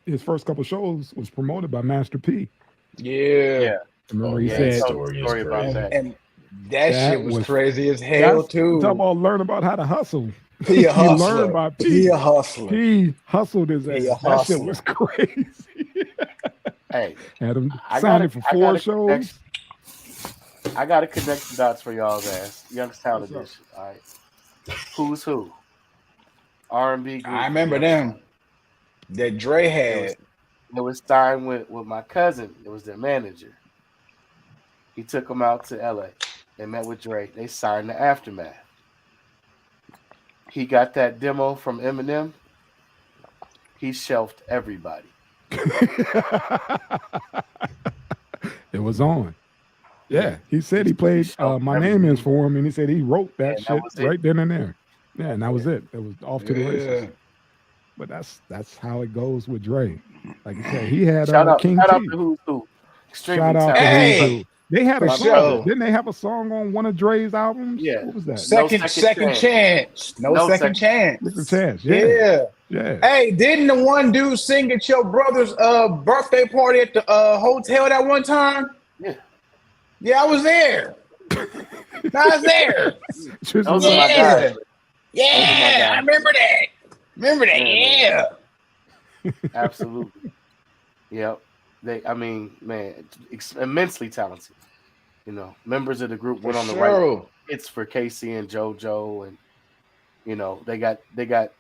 his first couple shows was promoted by Master P. Yeah. Remember he said, story about that. And that shit was crazy as hell too. Talk about learn about how to hustle. He a hustler. Learned about P. He a hustler. He hustled his ass. That shit was crazy. Hey, had him signing for 4 shows. I gotta connect the dots for y'all's ass. Youngstown edition. All right. Who's who? R&B group. I remember them. That Dre had. It was signed with my cousin. It was their manager. He took them out to LA. They met with Dre. They signed the Aftermath. He got that demo from Eminem. He shelved everybody. It was on. Yeah, he said he played My Name Is for him, and he said he wrote that shit right then and there. Yeah, and that was it. It was off to the races. But that's how it goes with Dre. Like you said, he had King shout T. Out to Who's Who. Shout out to Who's Who. They had a song. Didn't they have a song on one of Dre's albums? Yeah. What was that? Second chance. No second chance. Second chance. Yeah. Hey, didn't the one dude sing at your brother's birthday party at the hotel that one time? Yeah, I was there. I was there. Yeah, I remember that. Yeah. Absolutely. Yep. Immensely talented. Members of the group went on the right hits for Casey and JoJo, and they got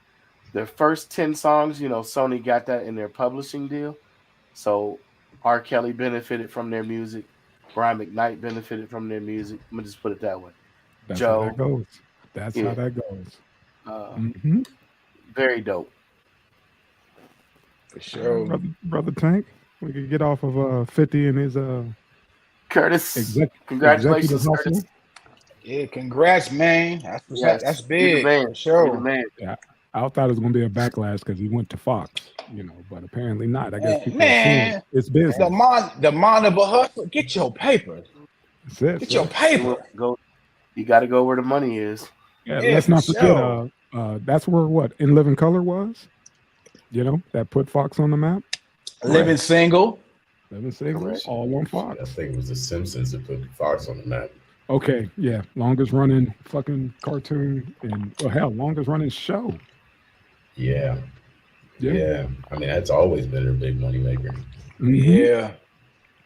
their first 10 songs. Sony got that in their publishing deal, so R. Kelly benefited from their music. Brian McKnight benefited from their music. I'm gonna just put it that way. That's how that goes. Very dope. For sure. Brother Tank, we could get off of 50 and his Curtis, congratulations, Curtis. Yeah, congrats, man. That's big. Man. For sure. The man. Yeah, I thought it was gonna be a backlash because he went to Fox, but apparently not. I guess people are saying it's business. The mind of a hustler. Get your paper. That's it. Get your paper. You got to go where the money is. Yeah, let's not forget. That's where In Living Color was. That put Fox on the map. Living Single, all on Fox. I think it was The Simpsons that put Fox on the map. Okay, yeah, longest running fucking cartoon and longest running show. Yeah. I mean, that's always been a big money maker. Mm-hmm. Yeah,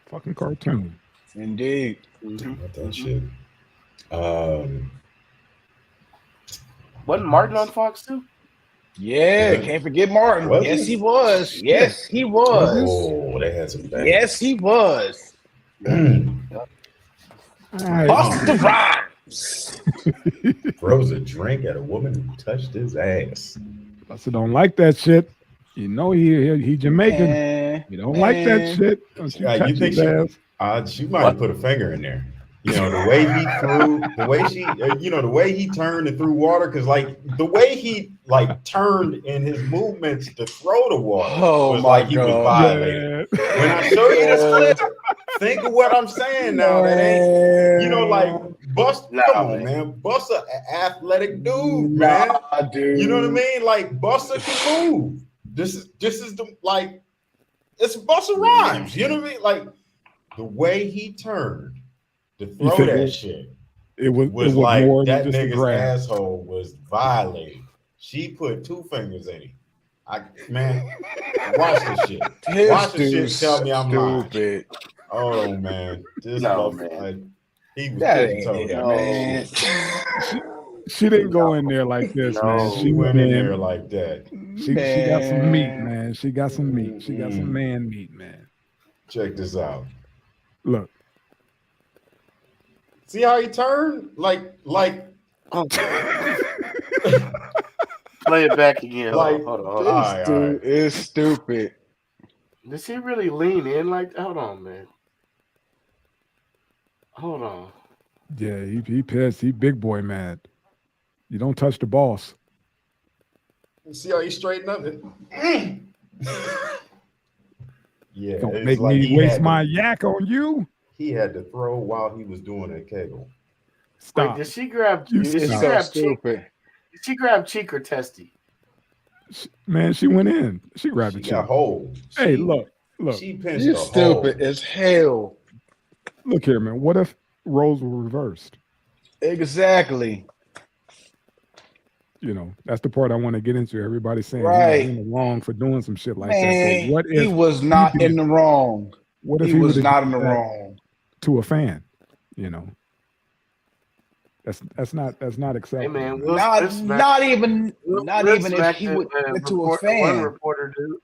fucking cartoon. Indeed. What that shit. Wasn't Martin on Fox too? Yeah, can't forget Martin. He was. Yes, he was. Oh, they had some bad. Yes, he was. Busta Rhymes. Throws a drink at a woman who touched his ass. Busta don't like that shit. He Jamaican. You don't like that shit. You think she might have put a finger in there. The way he threw, the way he turned and threw water, because the way he turned in his movements to throw the water was like he was violated. Yeah. When I show you this clip, think of what I'm saying now. That ain't, Busta. Come on, man. Busta, athletic dude, man. Dude. You know what I mean? Busta can move. This is it's Busta Rhymes. You know what I mean? The way he turned to throw that shit, it was like more that nigga's asshole was violated. She put two fingers in him. Watch this shit. Watch this shit. Tell me I'm lying. Oh man, man. He was She didn't go in there like this, man. She went in there like that. She got some meat, man. She got some meat. She got some man meat, man. Check this out. Look. See how he turned? Oh. Play it back again. Hold on. This dude is stupid. Does he really lean in like that? Hold on, man. Hold on. Yeah, he pissed. He big boy mad. You don't touch the boss. See how he straightened up? Yeah. Don't make me waste my yak on you. He had to throw while he was doing a kegel. Stop. Wait, did she grab cheek or testy? Man, she went in. She grabbed the cheek. Got hold. Hey, look. She pinched you stupid as hell. Look here, man. What if roles were reversed? Exactly. That's the part I want to get into. Everybody's saying he was in the wrong for doing some shit like that. But what if he was not in the wrong? What if he was not in the wrong? To a fan, that's not acceptable. Hey man, not even if he would to a fan. One reporter, dude.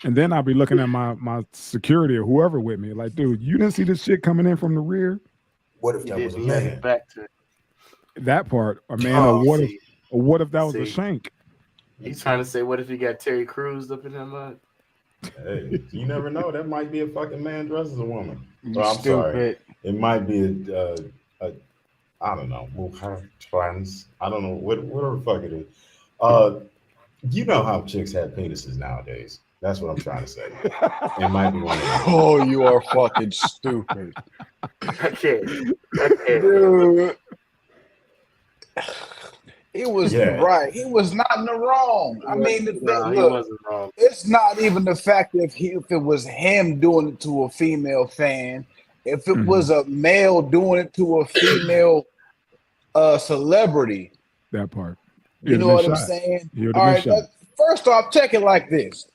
And then I'll be looking at my security or whoever with me, like, dude, you didn't see this shit coming in from the rear? What if that was a man? Back to that part, or man, or what if that was a shank? He's trying to say, what if he got Terry Crews up in that mud? Hey, you never know. That might be a fucking man dressed as a woman. I'm sorry. It might be I don't know. Trans. I don't know whatever the fuck it is. You know how chicks have penises nowadays. That's what I'm trying to say. It might be one of them. Oh, you are fucking stupid. Okay. Dude. He was right. He was not in the wrong. I mean, he wasn't wrong. It's not even the fact that if it was him doing it to a female fan, if it was a male doing it to a female celebrity. That part. You know what I'm saying? All right. First off, check it like this.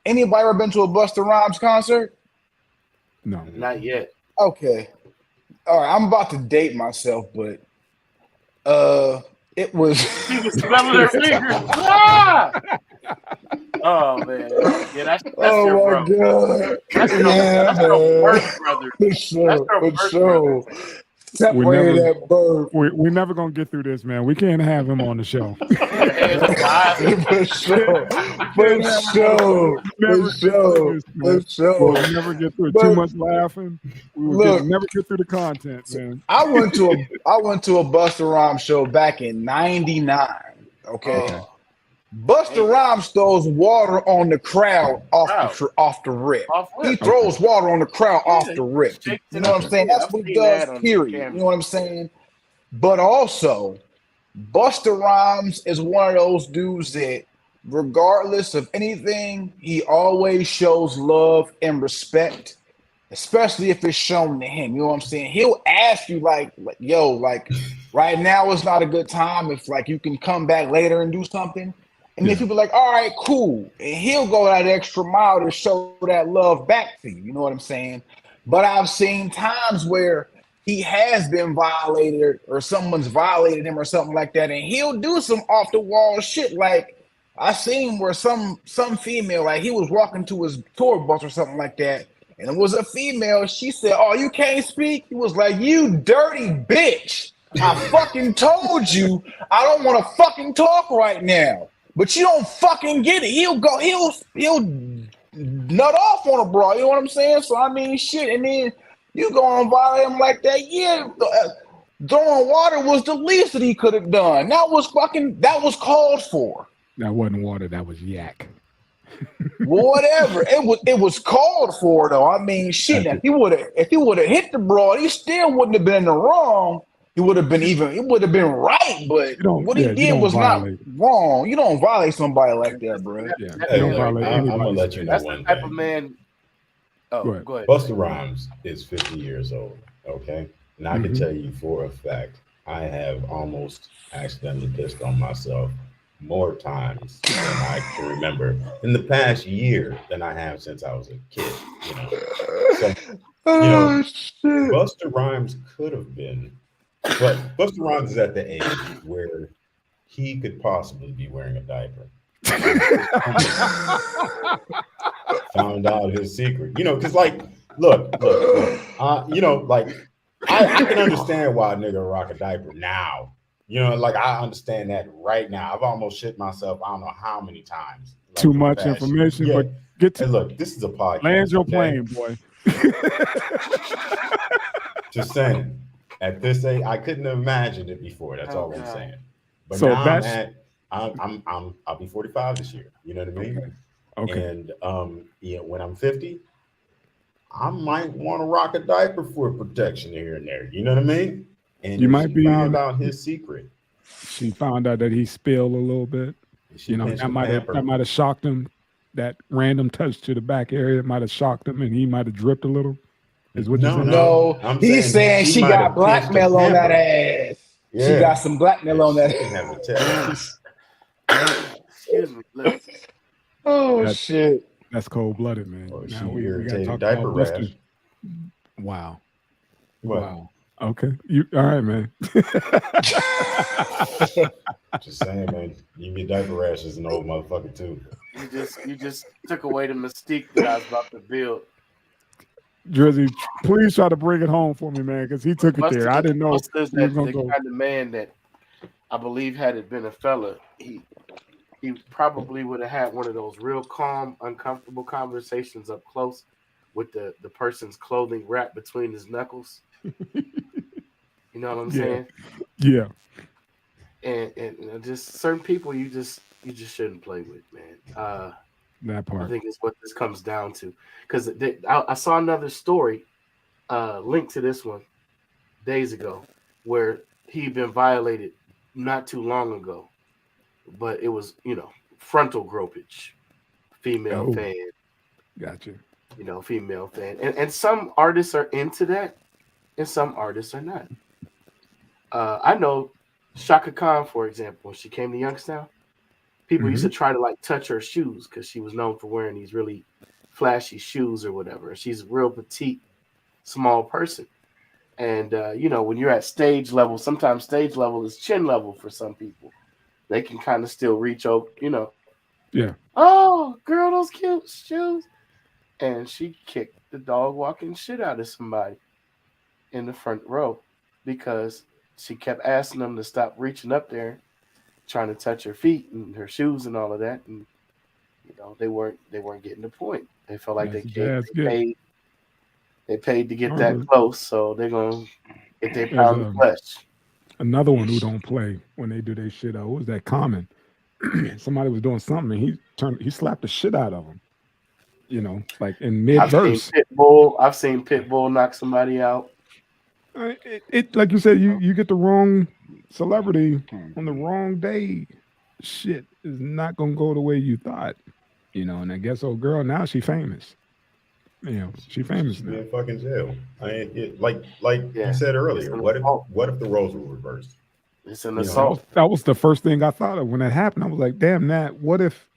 Anybody ever been to a Busta Rhymes concert? No. Not yet. Okay. All right. I'm about to date myself, but it was. She was smelling her fingers. Ah! Oh man, yeah, that's your brother. God. That's your worst brother. For sure. Separated that bird. We're never gonna get through this, man. We can't have him on the show. For sure. We'll never get through it. Too much laughing. We would never get through the content, man. I went to a Busta Rhymes show back in '99. Okay. Busta Rhymes throws water on the crowd off the rip. He throws water on the crowd off the rip. You know what I'm saying? That's what he does, period. You know what I'm saying? But also, Busta Rhymes is one of those dudes that, regardless of anything, he always shows love and respect, especially if it's shown to him. You know what I'm saying? He'll ask you like, yo, like right now is not a good time. If like you can come back later and do something. And then people are like, all right, cool. And he'll go that extra mile to show that love back to you. You know what I'm saying? But I've seen times where he has been violated or someone's violated him or something like that. And he'll do some off the wall shit. Like I seen where some female, like he was walking to his tour bus or something like that. And it was a female. She said, oh, you can't speak? He was like, you dirty bitch. I fucking told you I don't want to fucking talk right now. But you don't fucking get it. He'll nut off on a bra. You know what I'm saying? So I mean, shit. And then you go and violate him like that. Yeah, throwing water was the least that he could have done. That was called for. That wasn't water. That was yak. Well, whatever. It was called for though. I mean, shit. If he would have hit the bra, he still wouldn't have been in the wrong. It would have been right, but what he did was not wrong. You don't violate somebody like that, bro. I'm gonna let you know that's one the type thing. of man. Oh, go ahead. Busta Rhymes is 50 years old, okay? And I can tell you for a fact, I have almost accidentally pissed on myself more times than I can remember in the past year than I have since I was a kid. You know, so Busta Rhymes could have been. But Busta Rhymes is at the age where he could possibly be wearing a diaper. Found out his secret, you know, because like, look, you know, like I can understand why a nigga rock a diaper now. You know, like I understand that right now. I've almost shit myself. I don't know how many times. Like, too much information, but get to look. This is a podcast. Land your plane, boy. Just saying. At this age, I couldn't have imagined it before. That's all I'm saying. But so now I'll be 45 this year. You know what I mean? Okay. And when I'm 50, I might want to rock a diaper for protection here and there. You know what I mean? And you might be found out his secret. She found out that he spilled a little bit. You know, that might have shocked him. That random touch to the back area might have shocked him, and he might have dripped a little. Is what no. He's saying she got blackmail on that ass. Yeah. She got some blackmail on that ass. Excuse me. Look. Shit. That's cold blooded, man. Now we gotta talk diaper rash. Wow. What? Wow. Okay. You all right, man? Just saying, man. You get diaper rash as an old motherfucker too. You just took away the mystique that I was about to build. Drizzy, please try to bring it home for me, man, because he took it there. I didn't know. Busta's the kind of man that I believe had it been a fella, he probably would have had one of those real calm, uncomfortable conversations up close with the person's clothing wrapped between his knuckles. You know what I'm saying? Yeah. And just certain people you just shouldn't play with, man. That part. I think is what this comes down to, because I saw another story linked to this one days ago where he'd been violated not too long ago, but it was frontal gropage, female fan. Gotcha. Female fan, and some artists are into that, and some artists are not. I know Shaka Khan, for example, when she came to Youngstown. People used to try to touch her shoes because she was known for wearing these really flashy shoes or whatever. She's a real petite, small person. And, when you're at stage level, sometimes stage level is chin level for some people. They can kind of still reach over, Yeah. Oh, girl, those cute shoes. And she kicked the dog walking shit out of somebody in the front row. because she kept asking them to stop reaching up there, trying to touch her feet and her shoes and all of that, and they weren't getting the point. They felt like they paid to get that close, so they're gonna get their pound of flesh. Another one who don't play when they do their shit. What was that? Common. Somebody was doing something, and he slapped the shit out of him. Like in mid verse. I've seen Pitbull knock somebody out. It like you said, you get the wrong celebrity on the wrong day. Shit is not gonna go the way you thought. And I guess old girl now she famous. She famous now. In fucking jail. You said earlier. What if the roles were reversed? It's an assault. That was the first thing I thought of when that happened. I was like, damn, Nat, what if,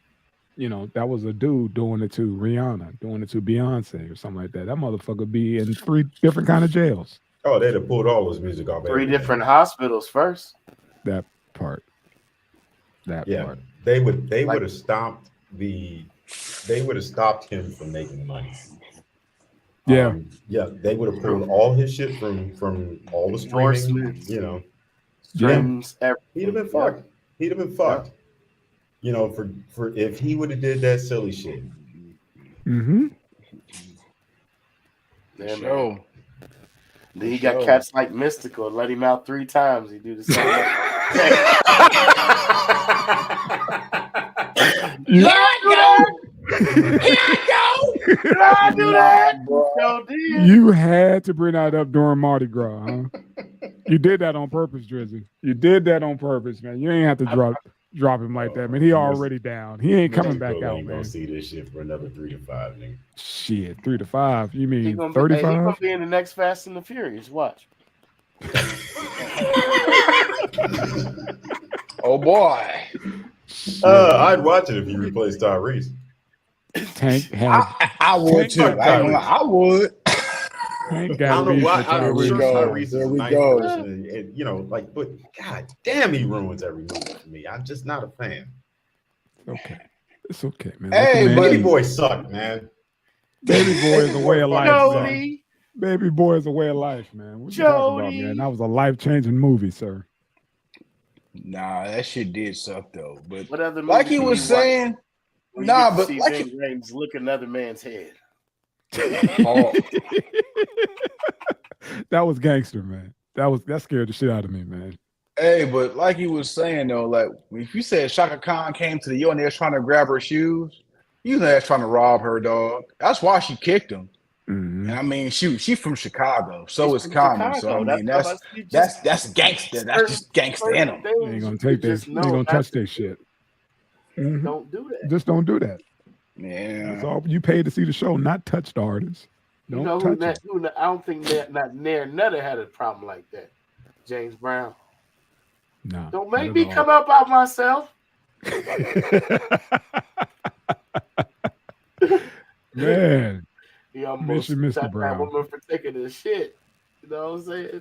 that was a dude doing it to Rihanna, doing it to Beyonce or something like that. That motherfucker be in 3 different kind of jails. Oh, they'd have pulled all his music off. 3 different hospitals first. That part. Part. They would have stopped him from making money. Yeah. They would have pulled all his shit from all the streaming, streams. He'd have been fucked. He'd have been fucked. For if he would have did that silly shit. Mm-hmm. Then he got cats like Mystical. Let him out 3 times. He do the same. Here I go. Did I do that? You had to bring that up during Mardi Gras, huh? You did that on purpose, Drizzy. You did that on purpose, man. You ain't have to drop him like that, man. He already down. He ain't coming back out, man. Gonna see this shit for another 3 to 5, nigga. Shit, 3 to 5. You mean 35? He's gonna be in the next Fast and the Furious. Watch. Oh boy. I'd watch it if you replaced Tyrese. Tank had. I would too. I would. Tank I don't know why. Tyrese is a nice person, and but god damn, he ruins every movie for me. I'm just not a fan. Okay, it's okay, man. Hey, Baby Boy sucked, man. Baby Boy is a way of life. Jody. Baby Boy is a way of life, man. What you talking about, man? That was a life-changing movie, sir. Nah, that shit did suck though. But what other like he was saying, nah, but like James look another man's head. That was gangster, man. That scared the shit out of me, man. Hey, but like he was saying though, like if you said Shaka Khan came to the yo and they was trying to grab her shoes, you know that's trying to rob her, dog. That's why she kicked him. Mm-hmm. And I mean, she from Chicago, so is Common. So I mean, that's gangster. That's just gangster in them. You ain't gonna take this. You ain't gonna touch that shit. Mm-hmm. Don't do that. Just don't do that. Yeah, that's all you paid to see the show, not touch the artist. Don't touch it. I don't think that Nair Nutter had a problem like that. James Brown. No. Don't make me come up out myself. Man. He almost Mr. Brown. That woman for taking his shit. You know what I'm saying?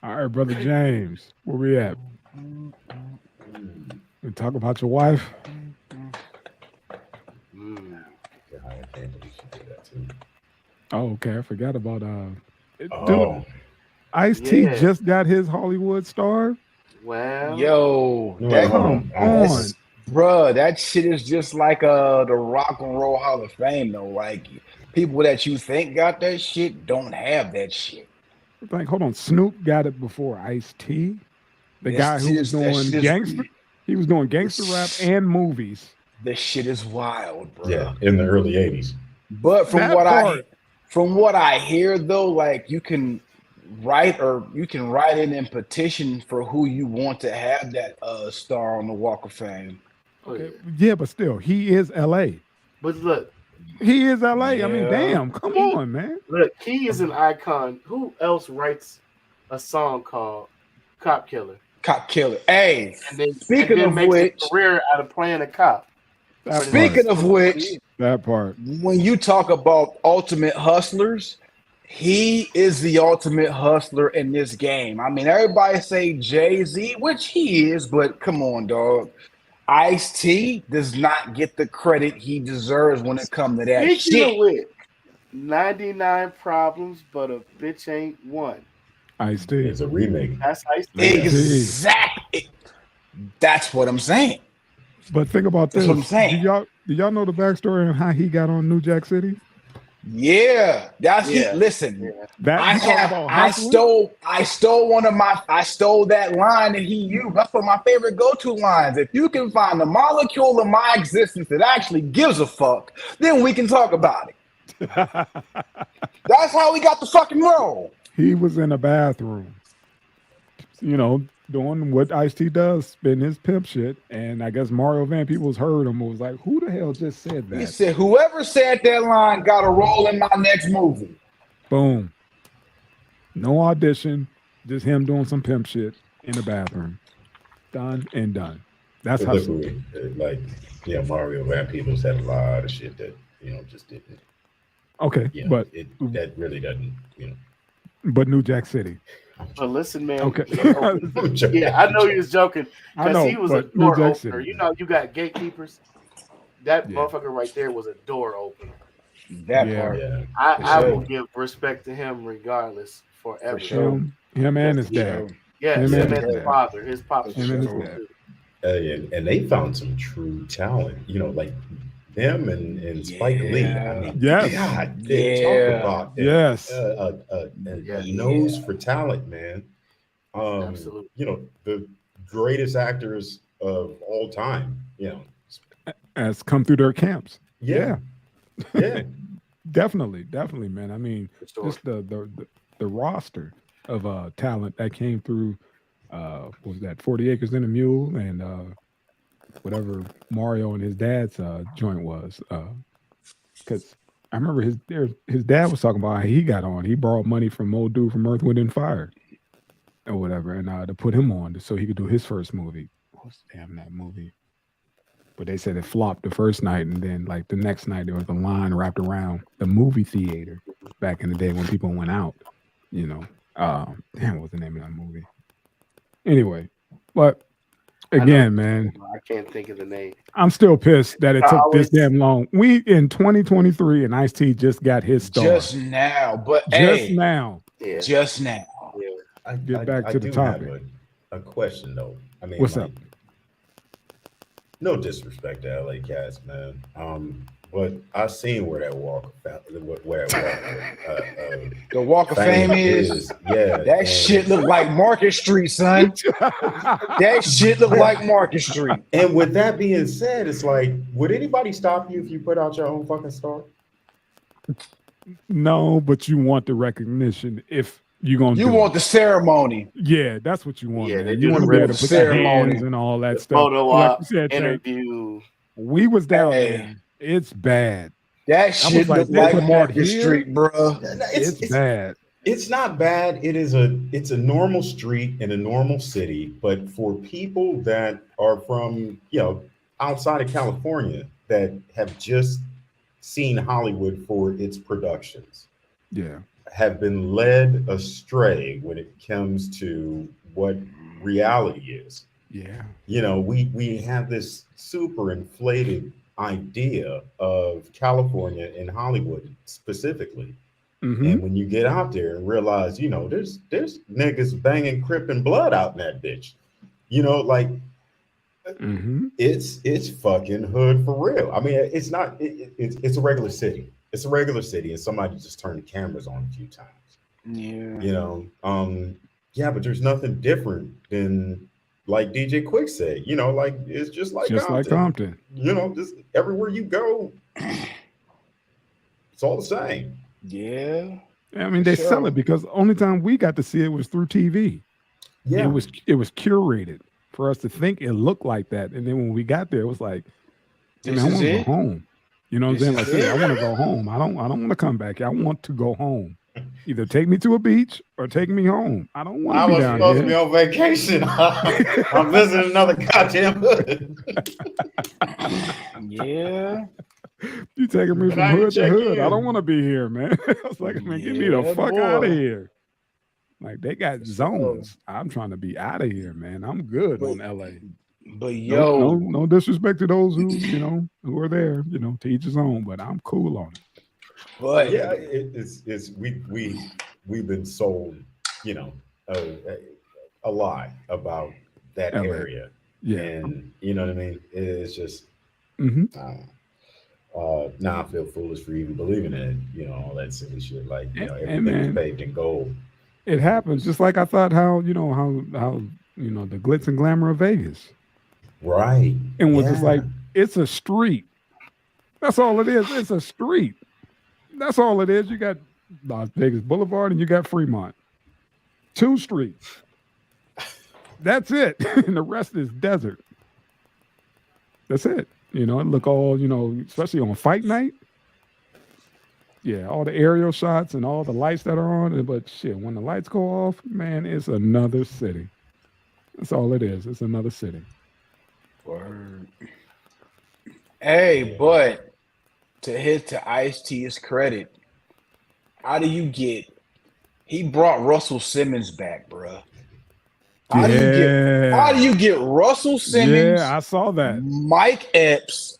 All right, Brother James, where we at? We talk about your wife? Oh, okay. I forgot about dude, Ice-T just got his Hollywood star. Well, yo, bruh, that shit is just like the Rock and Roll Hall of Fame though. Like people that you think got that shit don't have that shit. Like, hold on, Snoop got it before Ice-T. The guy who was doing gangster, he was doing gangster rap and movies. This shit is wild, bro. Yeah, in the early '80s. But from what I hear though, like you can write in petition for who you want to have that star on the Walk of Fame. Okay. Yeah, but still, he is LA. But look, he is LA. Yeah. I mean, damn, come on, man. Look, he is an icon. Who else writes a song called Cop Killer? Cop Killer. Hey, speaking of which, a career out of playing a cop. Speaking of which, that part. When you talk about ultimate hustlers, he is the ultimate hustler in this game. I mean, everybody say Jay-Z, which he is, but come on, dog. Ice-T does not get the credit he deserves when it comes to that shit. With 99 problems, but a bitch ain't one. Ice-T. It's a remake. That's Ice-T. Exactly. That's what I'm saying. But think about this. That's what I'm saying. Do y'all know the backstory on how he got on New Jack City? Yeah, listen. That I stole that line that he used. That's one of my favorite go-to lines. If you can find the molecule of my existence that actually gives a fuck, then we can talk about it. That's how we got the fucking role. He was in a bathroom, doing what Ice-T does, spitting his pimp shit. And I guess Mario Van Peebles heard him and was like, who the hell just said that? He said, whoever said that line got a role in my next movie. Boom. No audition, just him doing some pimp shit in the bathroom. Done and done. That's how. Mario Van Peebles had a lot of shit that just didn't. Okay, but that really doesn't. But New Jack City. But listen, man. Okay. Yeah, I know he was joking because he was a door opener. City. You got gatekeepers. That motherfucker right there was a door opener. That part. Yeah. I will give respect to him regardless forever. For sure. Him and his dad. Yeah, him and his father. His pop. Him and his dad. And they found some true talent. Like them and Spike Lee. I mean, God, they talk about a nose for talent, man. Absolutely. The greatest actors of all time, has come through their camps. Yeah. Definitely, man. I mean, just the roster of talent that came through. What was that 40 Acres and a Mule and whatever Mario and his dad's joint was, because I remember his dad was talking about how he got on. He borrowed money from old dude from Earth, Wind and Fire, or whatever, and to put him on so he could do his first movie. What's that movie? But they said it flopped the first night, and then like the next night there was a line wrapped around the movie theater back in the day when people went out. What was the name of that movie? Anyway, but. Again, man, I can't think of the name. I'm still pissed that it took this damn long. We in 2023 and Ice-T just got his star. Just now, now. Yeah. Just now. Yeah. Get back to the topic. Have a question though. I mean, what's up? No disrespect to LA Cats, man. But I seen where that walk the Walk of Fame is. Yeah, that shit look like Market Street, son. That shit look like Market Street. And with that being said, it's like, would anybody stop you if you put out your own fucking star? No, but you want the recognition if you're gonna. You want the ceremony. Yeah, that's what you want. Yeah, man. You want to be able to put ceremonies and all that stuff. Photo op, interview. We was down there. It's bad. That shit look like Market Street, bro. It's bad. It's not bad. It's a normal street in a normal city, but for people that are from outside of California that have just seen Hollywood for its productions, have been led astray when it comes to what reality is. We have this super inflated idea of California and Hollywood specifically. And when you get out there and realize, there's niggas banging Crip and blood out in that bitch, it's fucking hood for real. I mean, it's not, it's a regular city. It's a regular city, and somebody just turned the cameras on a few times. But there's nothing different than, like DJ Quick said, it's just like Compton. Just everywhere you go, it's all the same. Yeah. I mean, they sell it because the only time we got to see it was through TV. Yeah. It was curated for us to think it looked like that. And then when we got there, it was like, I want to go home. You know what I'm saying? Like, I want to go home. I don't want to come back. I want to go home. Either take me to a beach or take me home. I don't want to be down here. I was supposed to be on vacation. I'm visiting another goddamn hood. Yeah. You taking me from hood to hood. I don't want to be here, man. I was like, man, get me the fuck out of here. Like, they got zones. I'm trying to be out of here, man. I'm good on LA. But no disrespect to those who, who are there, to each his own, but I'm cool on it. But yeah, it's we've been sold, a lot about that LA. area. Yeah. And you know what I mean? It's just now I feel foolish for even believing in it, you know, all that silly shit. Like, you know, everything is paved in gold. It happens just like I thought how you know the glitz and glamour of Vegas. Right. And was just like, it's a street. That's all it is. It's a street. That's all it is. You got Las Vegas Boulevard and you got Fremont. 2 streets. That's it. And the rest is desert. That's it. You know, it look all, you know, especially on fight night. Yeah, all the aerial shots and all the lights that are on. But shit, when the lights go off, man, it's another city. That's all it is. It's another city. Word. Hey, but to hit to Ice-T's credit, how do you get? He brought Russell Simmons back, bruh. How do you get Russell Simmons? Yeah, I saw that. Mike Epps,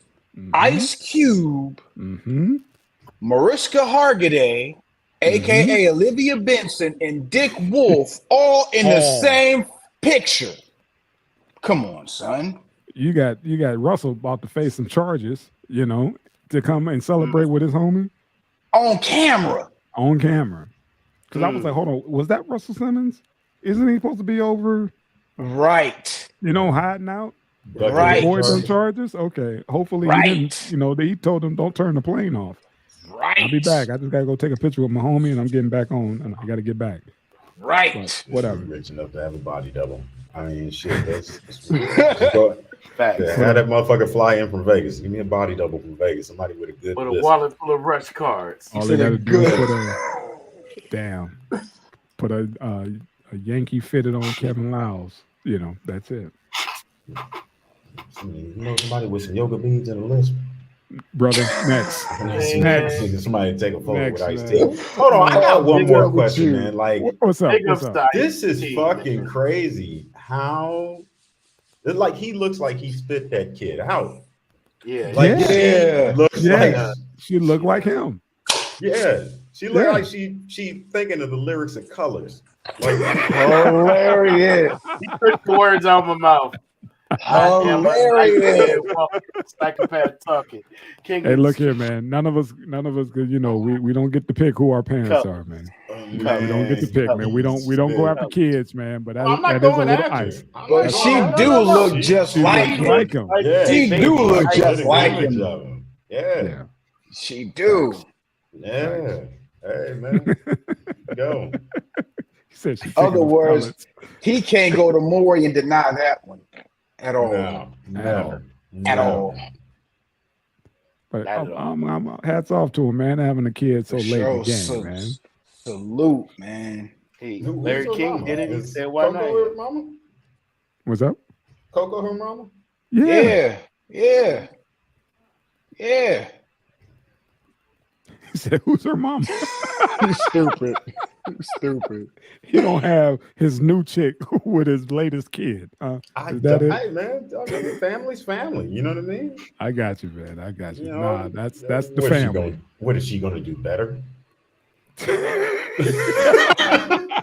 Ice Cube, Mariska Hargitay, aka Olivia Benson, and Dick Wolf, all in the same picture. Come on, son. You got Russell about to face some charges, you know, to come and celebrate with his homie on camera. Because I was like, hold on, was that Russell Simmons? Isn't he supposed to be over? Right. You know, hiding out. Right. Avoid them charges. Okay. Hopefully he didn't. You know, he told him don't turn the plane off. Right. I'll be back. I just gotta go take a picture with my homie, and I'm getting back on. And I gotta get back. Right. But whatever. Rich enough to have a body double. I mean, shit. That's go, have that motherfucker fly in from Vegas. Give me a body double from Vegas. Somebody with a good. With a wallet full of rush cards. All they gotta do is put a Yankee fitted on Kevin Lyles. You know, that's it. You know, somebody with some yoga beads in the list. Brother, next. Somebody take a photo with Ice-T. Hold on, I got one more question, man. Like, what's up? This is fucking crazy. How? Like, he looks like he spit that kid out. Yeah. Like, she looked like him. Yeah. She looked like she thinking of the lyrics of Colors. Like, hilarious. He took the words out of my mouth. Hilarious. Psychopath talking. Hey, look here, man. None of us could, you know, we don't get to pick who our parents are, man. We don't get to pick, man. We don't go after kids, man. But that is a little ice. But she do look just like him. She do look just like him. Yeah. She do. Yeah. Hey, man. Go. Other words, he can't go to Maury and deny that one at all. No. At all. But I'm hats off to him, man, having a kid so late in the game, man. Salute, man. Hey, Larry King did it. He said, "Why not?" Her mama? What's up? Coco, her mama? Yeah. He said, "Who's her mama?" Stupid. He don't have his new chick with his latest kid. Is that it? Hey, man, family's family. You know what I mean? I got you, man. I got you. You know, nah, that's the family. What is she gonna do better?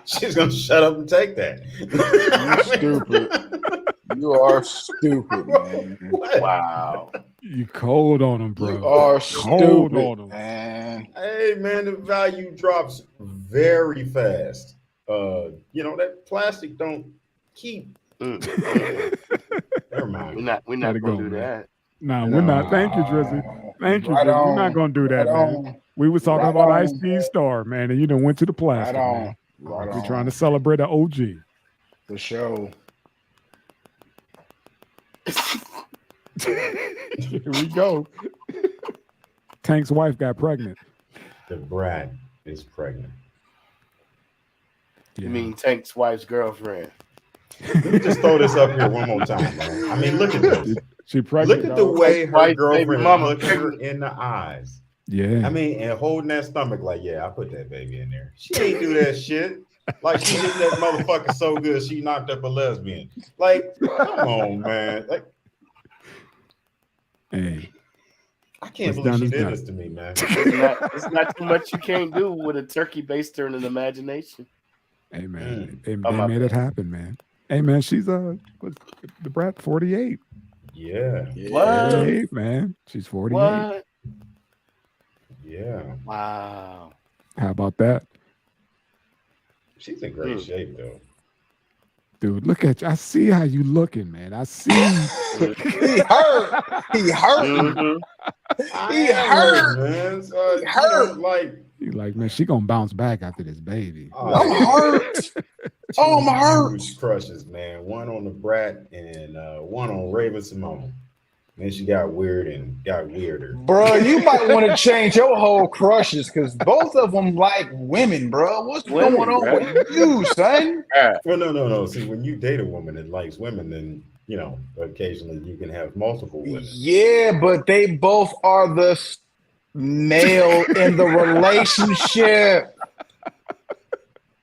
She's gonna shut up and take that. You are stupid, man. Wow. You cold on him, bro. You are cold stupid, on him, man. Hey, man, the value drops very fast. You know that plastic don't keep. Never mind. We're not gonna do that. No, we're not. Thank you, Drizzy. Thank you, Drizzy. We're not gonna do that, man. We was talking about Ice-T Star, man, and you done went to the plastic. Man. We're trying to celebrate an OG. For sure. Here we go. Tank's wife got pregnant. The Brat is pregnant. You mean Tank's wife's girlfriend? Let me just throw this up here one more time, man. I mean, look at this. She pregnant. Look at the way her girlfriend looks her in the eyes. Yeah. I mean, and holding that stomach like, yeah, I put that baby in there. She ain't do that shit. Like, she did that motherfucker so good, she knocked up a lesbian. Like, come on, man. Like, hey. I can't believe she did this to me, man. It's not too much you can't do with a turkey baster and an imagination. Hey man, they made it happen, man. Hey man, she's the Brat 48. Yeah. What? 48, man. She's 48. What? Yeah. Wow. How about that? She's in great shape though. Dude, look at you. I see how you looking, man. I see. He hurt. He hurt. Mm-hmm. He hurt, man. So, he hurt. He like, man, she gonna bounce back after this baby. I'm hurt. Oh, I'm hurt. Huge crushes, man. One on the Brat and one on Raven Simone. Then she got weird and got weirder. Bro, you might want to change your whole crushes because both of them like women, bro. What's going on with you, son? Well, no. See, when you date a woman that likes women, then, you know, occasionally you can have multiple women. Yeah, but they both are the male in the relationship.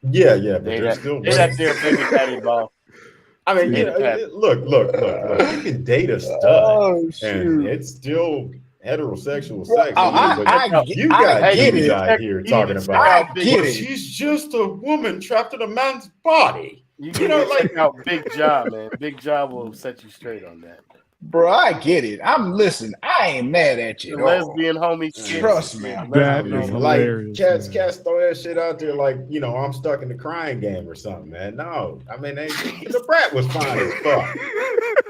Yeah, but they're still. They that their baby daddy ball. I mean, you know, look. You can date a stud, and it's still heterosexual sex. You got you guys here talking about. She's just a woman trapped in a man's body. You know, like how Big Job, man. Big Job will set you straight on that. Bro, I get it. Listen, I ain't mad at you. Lesbian homie, trust me. That is hilarious. Like cats throw that shit out there like, you know, I'm stuck in the crying game or something, man. No, I mean, the Brat was fine as fuck.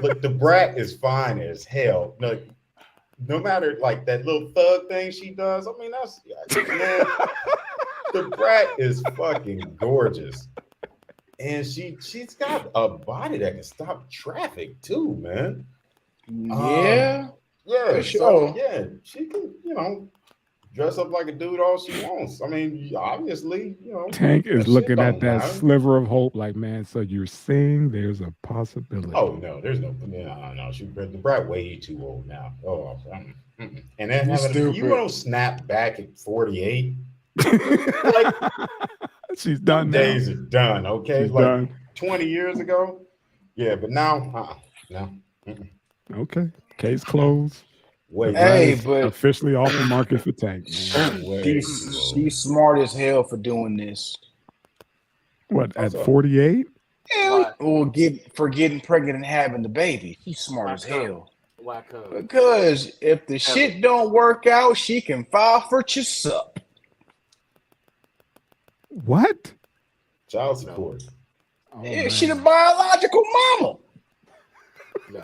Look, the Brat is fine as hell. No matter like that little thug thing she does. I mean, that's man, the Brat is fucking gorgeous. And she's got a body that can stop traffic too, man. Yeah, for sure. So, yeah, she can, you know, dress up like a dude all she wants. I mean, obviously, you know. Tank is looking at that sliver of hope, like, man. So you're saying there's a possibility? Oh no, there's no. The Brat way too old now. Oh, and then you don't snap back at 48. Like, she's done. Days are done. Okay, she's like done. 20 years ago. Yeah, but now, no. Okay, case closed. Wait, but officially off the market for Tank. She's smart as hell for doing this. What, at 48? Well, for getting pregnant and having the baby. She's smart as hell. Why? Because if the shit don't work out, she can file for CHSUP. What? Child support. Yeah, she the biological mama. No.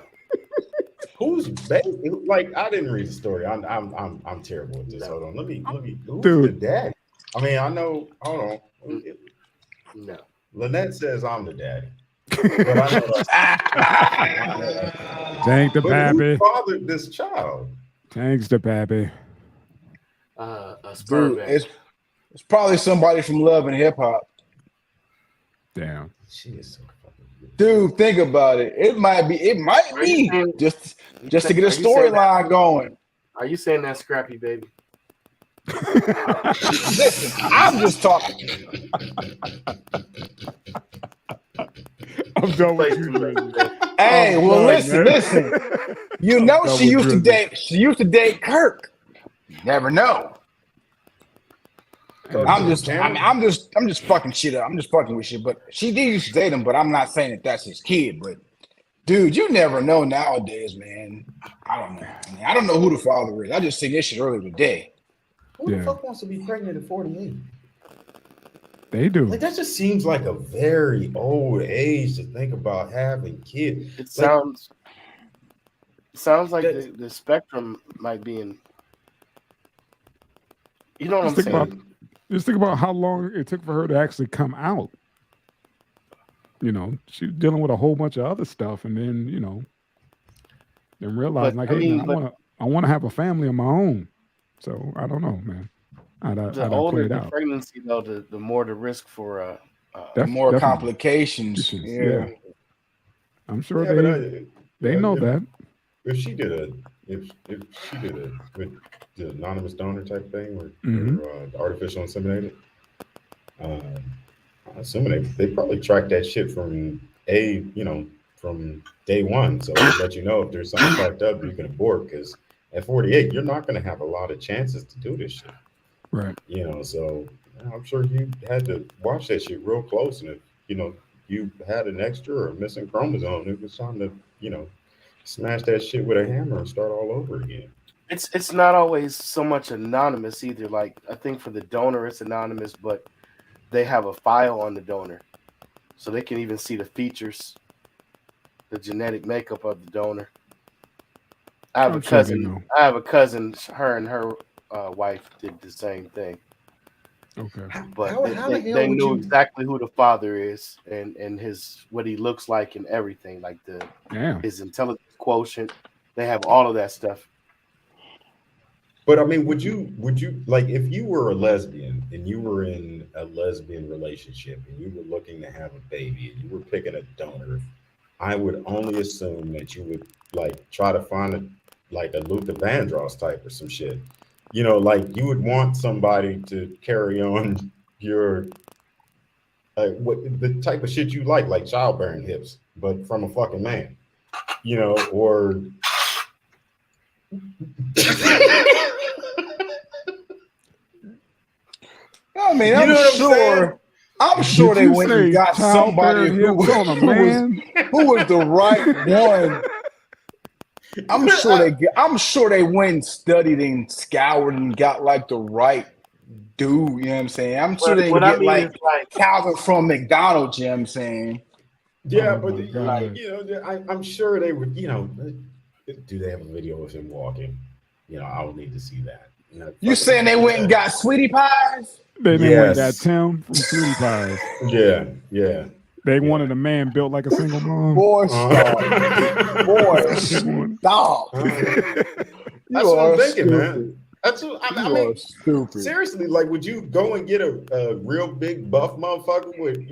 Who's baby? Like, I didn't read the story. I'm terrible at this. Hold on. Let me. Who's the daddy? I mean, I know. Hold on. No. Lynette says I'm the daddy. But I know Tank the pappy. Who fathered this child? Tank's the pappy. A sperm Dude, it's probably somebody from Love and Hip Hop. Damn. She is so fucking good. Dude, think about it. It might be just to get a storyline going. Are you saying that Scrappy baby? Listen, I'm just talking. I'm done with you. Hey, well, listen. You know she used to date Kirk. You never know. I'm just fucking shit up. I'm just fucking with shit. But she did used to date him, but I'm not saying that that's his kid. But dude, you never know nowadays, man. I don't know. I don't know who the father is. I just seen this shit earlier today. Who the fuck wants to be pregnant at 48? They do. Like, that just seems like a very old age to think about having kids. It sounds like the spectrum might be in. You know what I'm saying? Just think about how long it took for her to actually come out. You know, she was dealing with a whole bunch of other stuff, and then then realizing I want to have a family of my own. So I don't know, man. The older the pregnancy, though, the more the risk for more complications. Yeah. I'm sure they know that. If she did a with the anonymous donor type thing, or artificial inseminated, I'm assuming they probably track that shit from from day one. So they let you know if there's something fucked up, you can abort. Because at 48, you're not going to have a lot of chances to do this shit. Right. So I'm sure you had to watch that shit real close, and if you had an extra or a missing chromosome, it was time to smash that shit with a hammer and start all over again. It's not always so much anonymous either. Like I think for the donor it's anonymous, but they have a file on the donor, so they can even see the features, the genetic makeup of the donor. I have a cousin. Her and her wife did the same thing. Okay, but how the hell they would knew you- exactly who the father is and his what he looks like and everything, like his intelligence quotient. They have all of that stuff. But I mean, would you like if you were a lesbian and you were in a lesbian relationship and you were looking to have a baby and you were picking a donor, I would only assume that you would like try to find a Luther Vandross type or some shit. Like you would want somebody to carry on your what the type of shit you like childbearing hips, but from a fucking man, or I mean, I'm sure they went and got somebody who was the right one. I'm sure they went and studied and scoured and got like the right dude. You know what I'm saying? I'm sure they get like Calvin from McDonald's. You know what I'm saying? Yeah, but I'm sure they would. Do they have a video of him walking? I would need to see that. You saying they went and got sweetie pies? They went and got Tim from Sweetie Pies. Yeah. They wanted a man built like a single mom. Boy, stop. Boy, stop. That's what I'm thinking, man. That's what I mean. Stupid. Seriously, like, would you go and get a real big buff motherfucker with,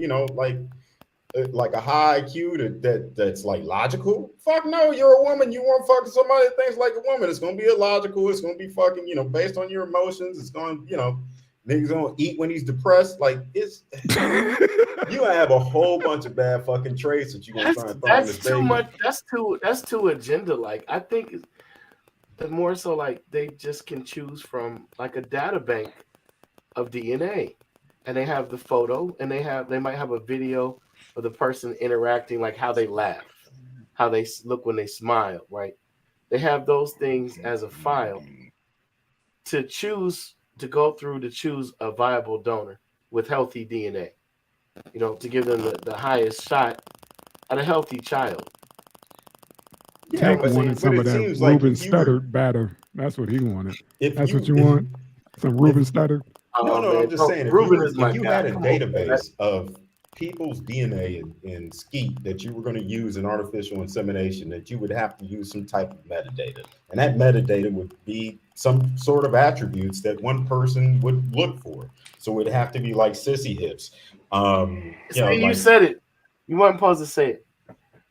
like a high IQ that's like logical? Fuck no, you're a woman. You want fucking somebody that thinks like a woman. It's gonna be illogical. It's gonna be fucking, based on your emotions. It's gonna, niggas gonna eat when he's depressed. Like it's you have a whole bunch of bad fucking traits that you're gonna try and throw in this too much. That's too agenda. Like I think it's more so like they just can choose from like a data bank of DNA, and they have the photo, and they might have a video of the person interacting, like how they laugh, how they look when they smile, right? They have those things as a file to choose a viable donor with healthy DNA, to give them the highest shot at a healthy child. Yeah, Tank wanted some of that Ruben Studdard batter. That's what he wanted. That's what you want? Some Ruben Studdard? No, I'm just saying, if you had a database of people's DNA and skeet that you were going to use in artificial insemination, that you would have to use some type of metadata, and that metadata would be some sort of attributes that one person would look for. So it'd have to be like sissy hips. You said it. You weren't supposed to say it.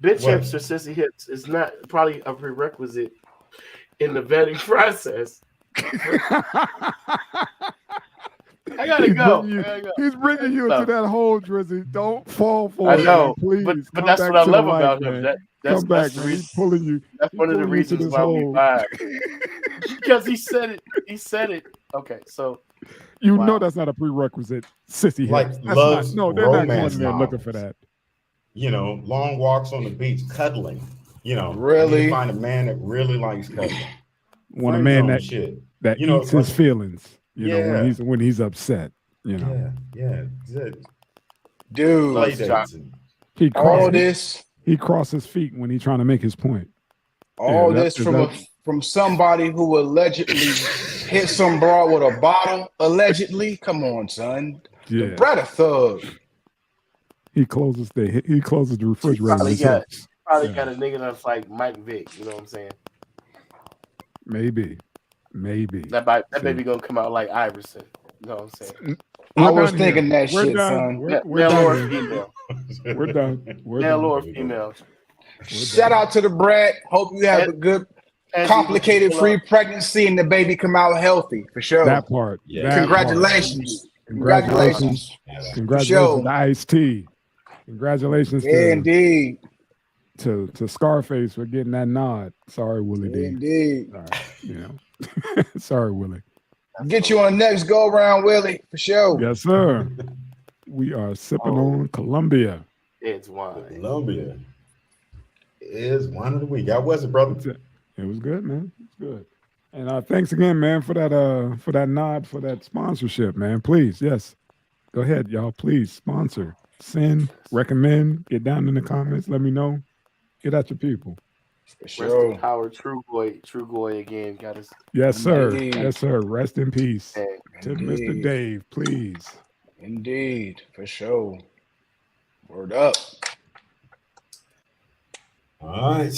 Bitch hips or sissy hips is not probably a prerequisite in the vetting process. I gotta go. He's bringing you into that hole, Drizzy. Don't fall for it. I know, please. But that's what I love about him. That's He's pulling you. That's one of the reasons why we vibe. Because he said it. He said it. Okay, so you know that's not a prerequisite. Sissy like hips. loves no, they're not going there looking for that. Long walks on the beach, cuddling. Really you find a man that really likes cuddling. Want a man that eats his feelings. When he's upset. Yeah. Dude, he crosses feet when he's trying to make his point. From somebody who allegedly hit some broad with a bottle. Allegedly, come on, son. Yeah, Brat a thug. He closes the refrigerator. Probably got a nigga that's like Mike Vick. You know what I'm saying? Maybe. That baby gonna come out like Iverson. You know what I'm saying? I was thinking that shit, son. Male or female? We're done. Male or female? Shout out to the Brat. Hope you have a good, complicated, free pregnancy and the baby come out healthy for sure. That part. Yeah. Congratulations. Congratulations to Ice-T. Congratulations indeed to Scarface for getting that nod. Sorry, Willie D. Indeed. Sorry, Willie. Get you on the next go around, Willie, for sure. Yes, sir. We are sipping on Columbia. It's wine. Columbia is wine of the week. How was it, brother? It was good, man. It was good. And thanks again, man, for that nod, for that sponsorship, man. Please, yes. Go ahead, y'all. Please sponsor, send, recommend, get down in the comments. Let me know. Get at your people. For sure. Rest in power, True Goy again. Got us. Yes, sir. Indeed. Yes, sir. Rest in peace to Indeed. Mr. Dave, please. Indeed, for sure. Word up. All right.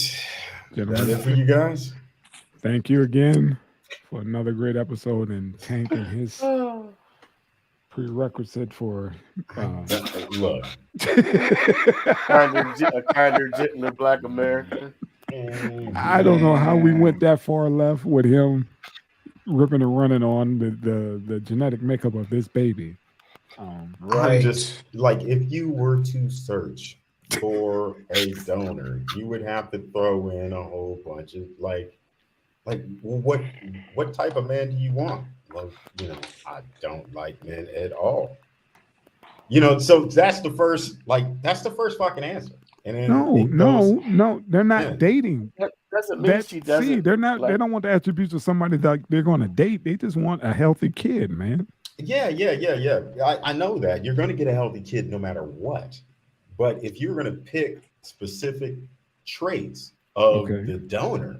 Gentlemen, That's it for you guys. thank you again for another great episode and Tank and his prerequisite for Look. a kinder, gentler Black American. I don't know how we went that far left with him ripping and running on the genetic makeup of this baby. Right. I'm just like, if you were to search for a donor, you would have to throw in a whole bunch of like what type of man do you want? Well, I don't like men at all. So that's the first fucking answer. And then no, they're not dating. That doesn't mean she doesn't. See, they're not. They don't want the attributes of somebody that they're going to date. They just want a healthy kid, man. Yeah. I know that you're going to get a healthy kid no matter what. But if you're going to pick specific traits of the donor,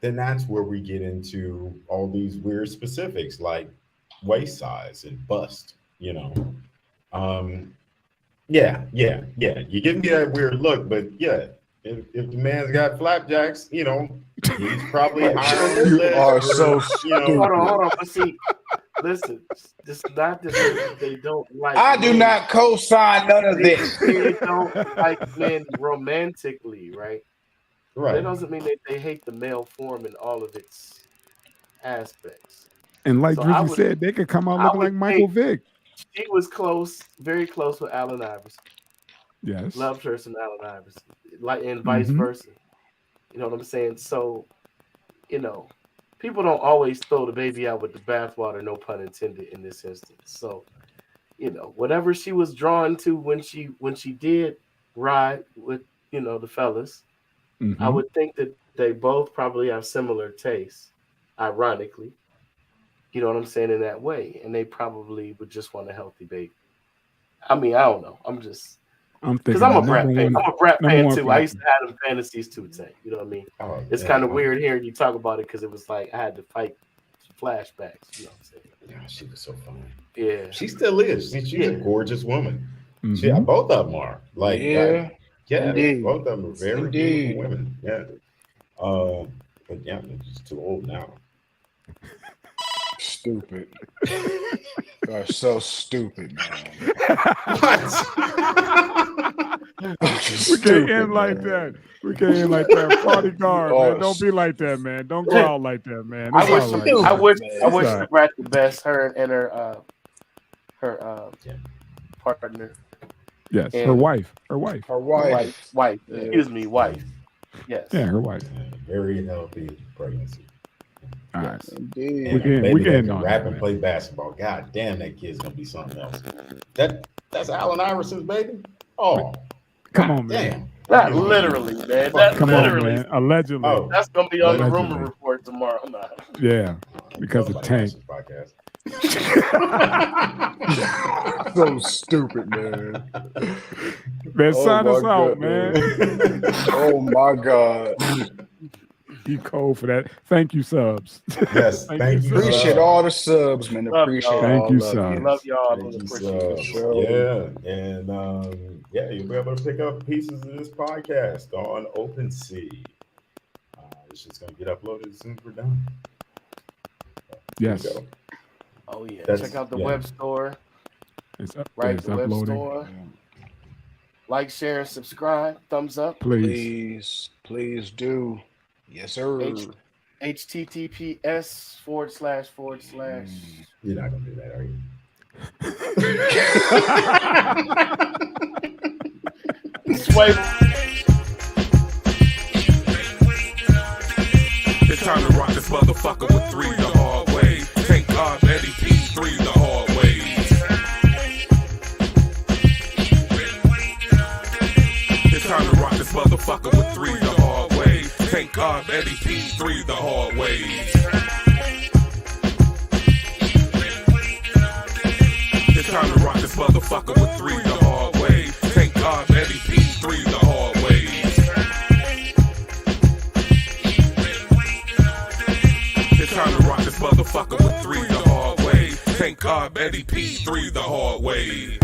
then that's where we get into all these weird specifics like waist size and bust. Yeah. You give me that weird look, but yeah, if the man's got flapjacks, he's probably higher. You are so hold on. But see, listen, this is not that they don't like. I do not co-sign none of this. They don't like men romantically, right? Right. That doesn't mean that they hate the male form in all of its aspects. And like Drizzy said, they could come out looking like Michael Vick. She was very close with Allen Iverson. Yes. Loved her some Allen Iverson. And vice versa. You know what I'm saying? So, people don't always throw the baby out with the bathwater, no pun intended in this instance. So, whatever she was drawn to when she did ride with, the fellas, I would think that they both probably have similar tastes, ironically. You know what I'm saying, in that way. And they probably would just want a healthy baby. I mean, I don't know. I'm thinking, because I'm a Brat fan. I'm a Brat fan too. I used to have them fantasies too, Tank. You know what I mean? It's kind of weird hearing you talk about it because it was like I had to fight flashbacks. You know what I'm saying? Yeah, she was so funny. Yeah. She still is. She's a gorgeous woman. Both of them are. Like, both of them are very beautiful women. Yeah. But yeah, they're just too old now. Stupid. You are so stupid, man. We can't end like that. Party guard, man. Don't be like that, man. Don't go out like that, man. I wish the Brat the best. Her and her partner. Yes, her wife. Excuse me, wife. Yes. Yeah, her wife. Very healthy pregnancy. All right. We can rap and play basketball. God damn, that kid's gonna be something else. That's Allen Iverson's baby. Oh, come on, man. Not literally, man. Come on, man. Allegedly. Oh, that's gonna be on the rumor report tomorrow. Yeah, because of Tank. So stupid, man. Man, sign us out, man. Oh my God. He cold for that. Thank you, subs. Yes, thank you. Appreciate all the subs, man. Appreciate thank you, subs. Love y'all. Yeah, and you'll be able to pick up pieces of this podcast on OpenSea. It's just gonna get uploaded as soon as we're done. Yes. Oh yeah. Check out the web store. It's up. Right, it's the web uploading. store. Like, share, and subscribe. Thumbs up. Please do. Yes, sir. https:// You're not gonna do that, are you? It's time to rock this motherfucker with 3 the hard way. Take Thank God Eddie P3 the hard ways. It's time to rock this motherfucker with 3 the hard way. Thank God Eddie P3 the hard ways. It's time to rock this motherfucker with 3 the hard way. Thank God Eddie P3 the hard way.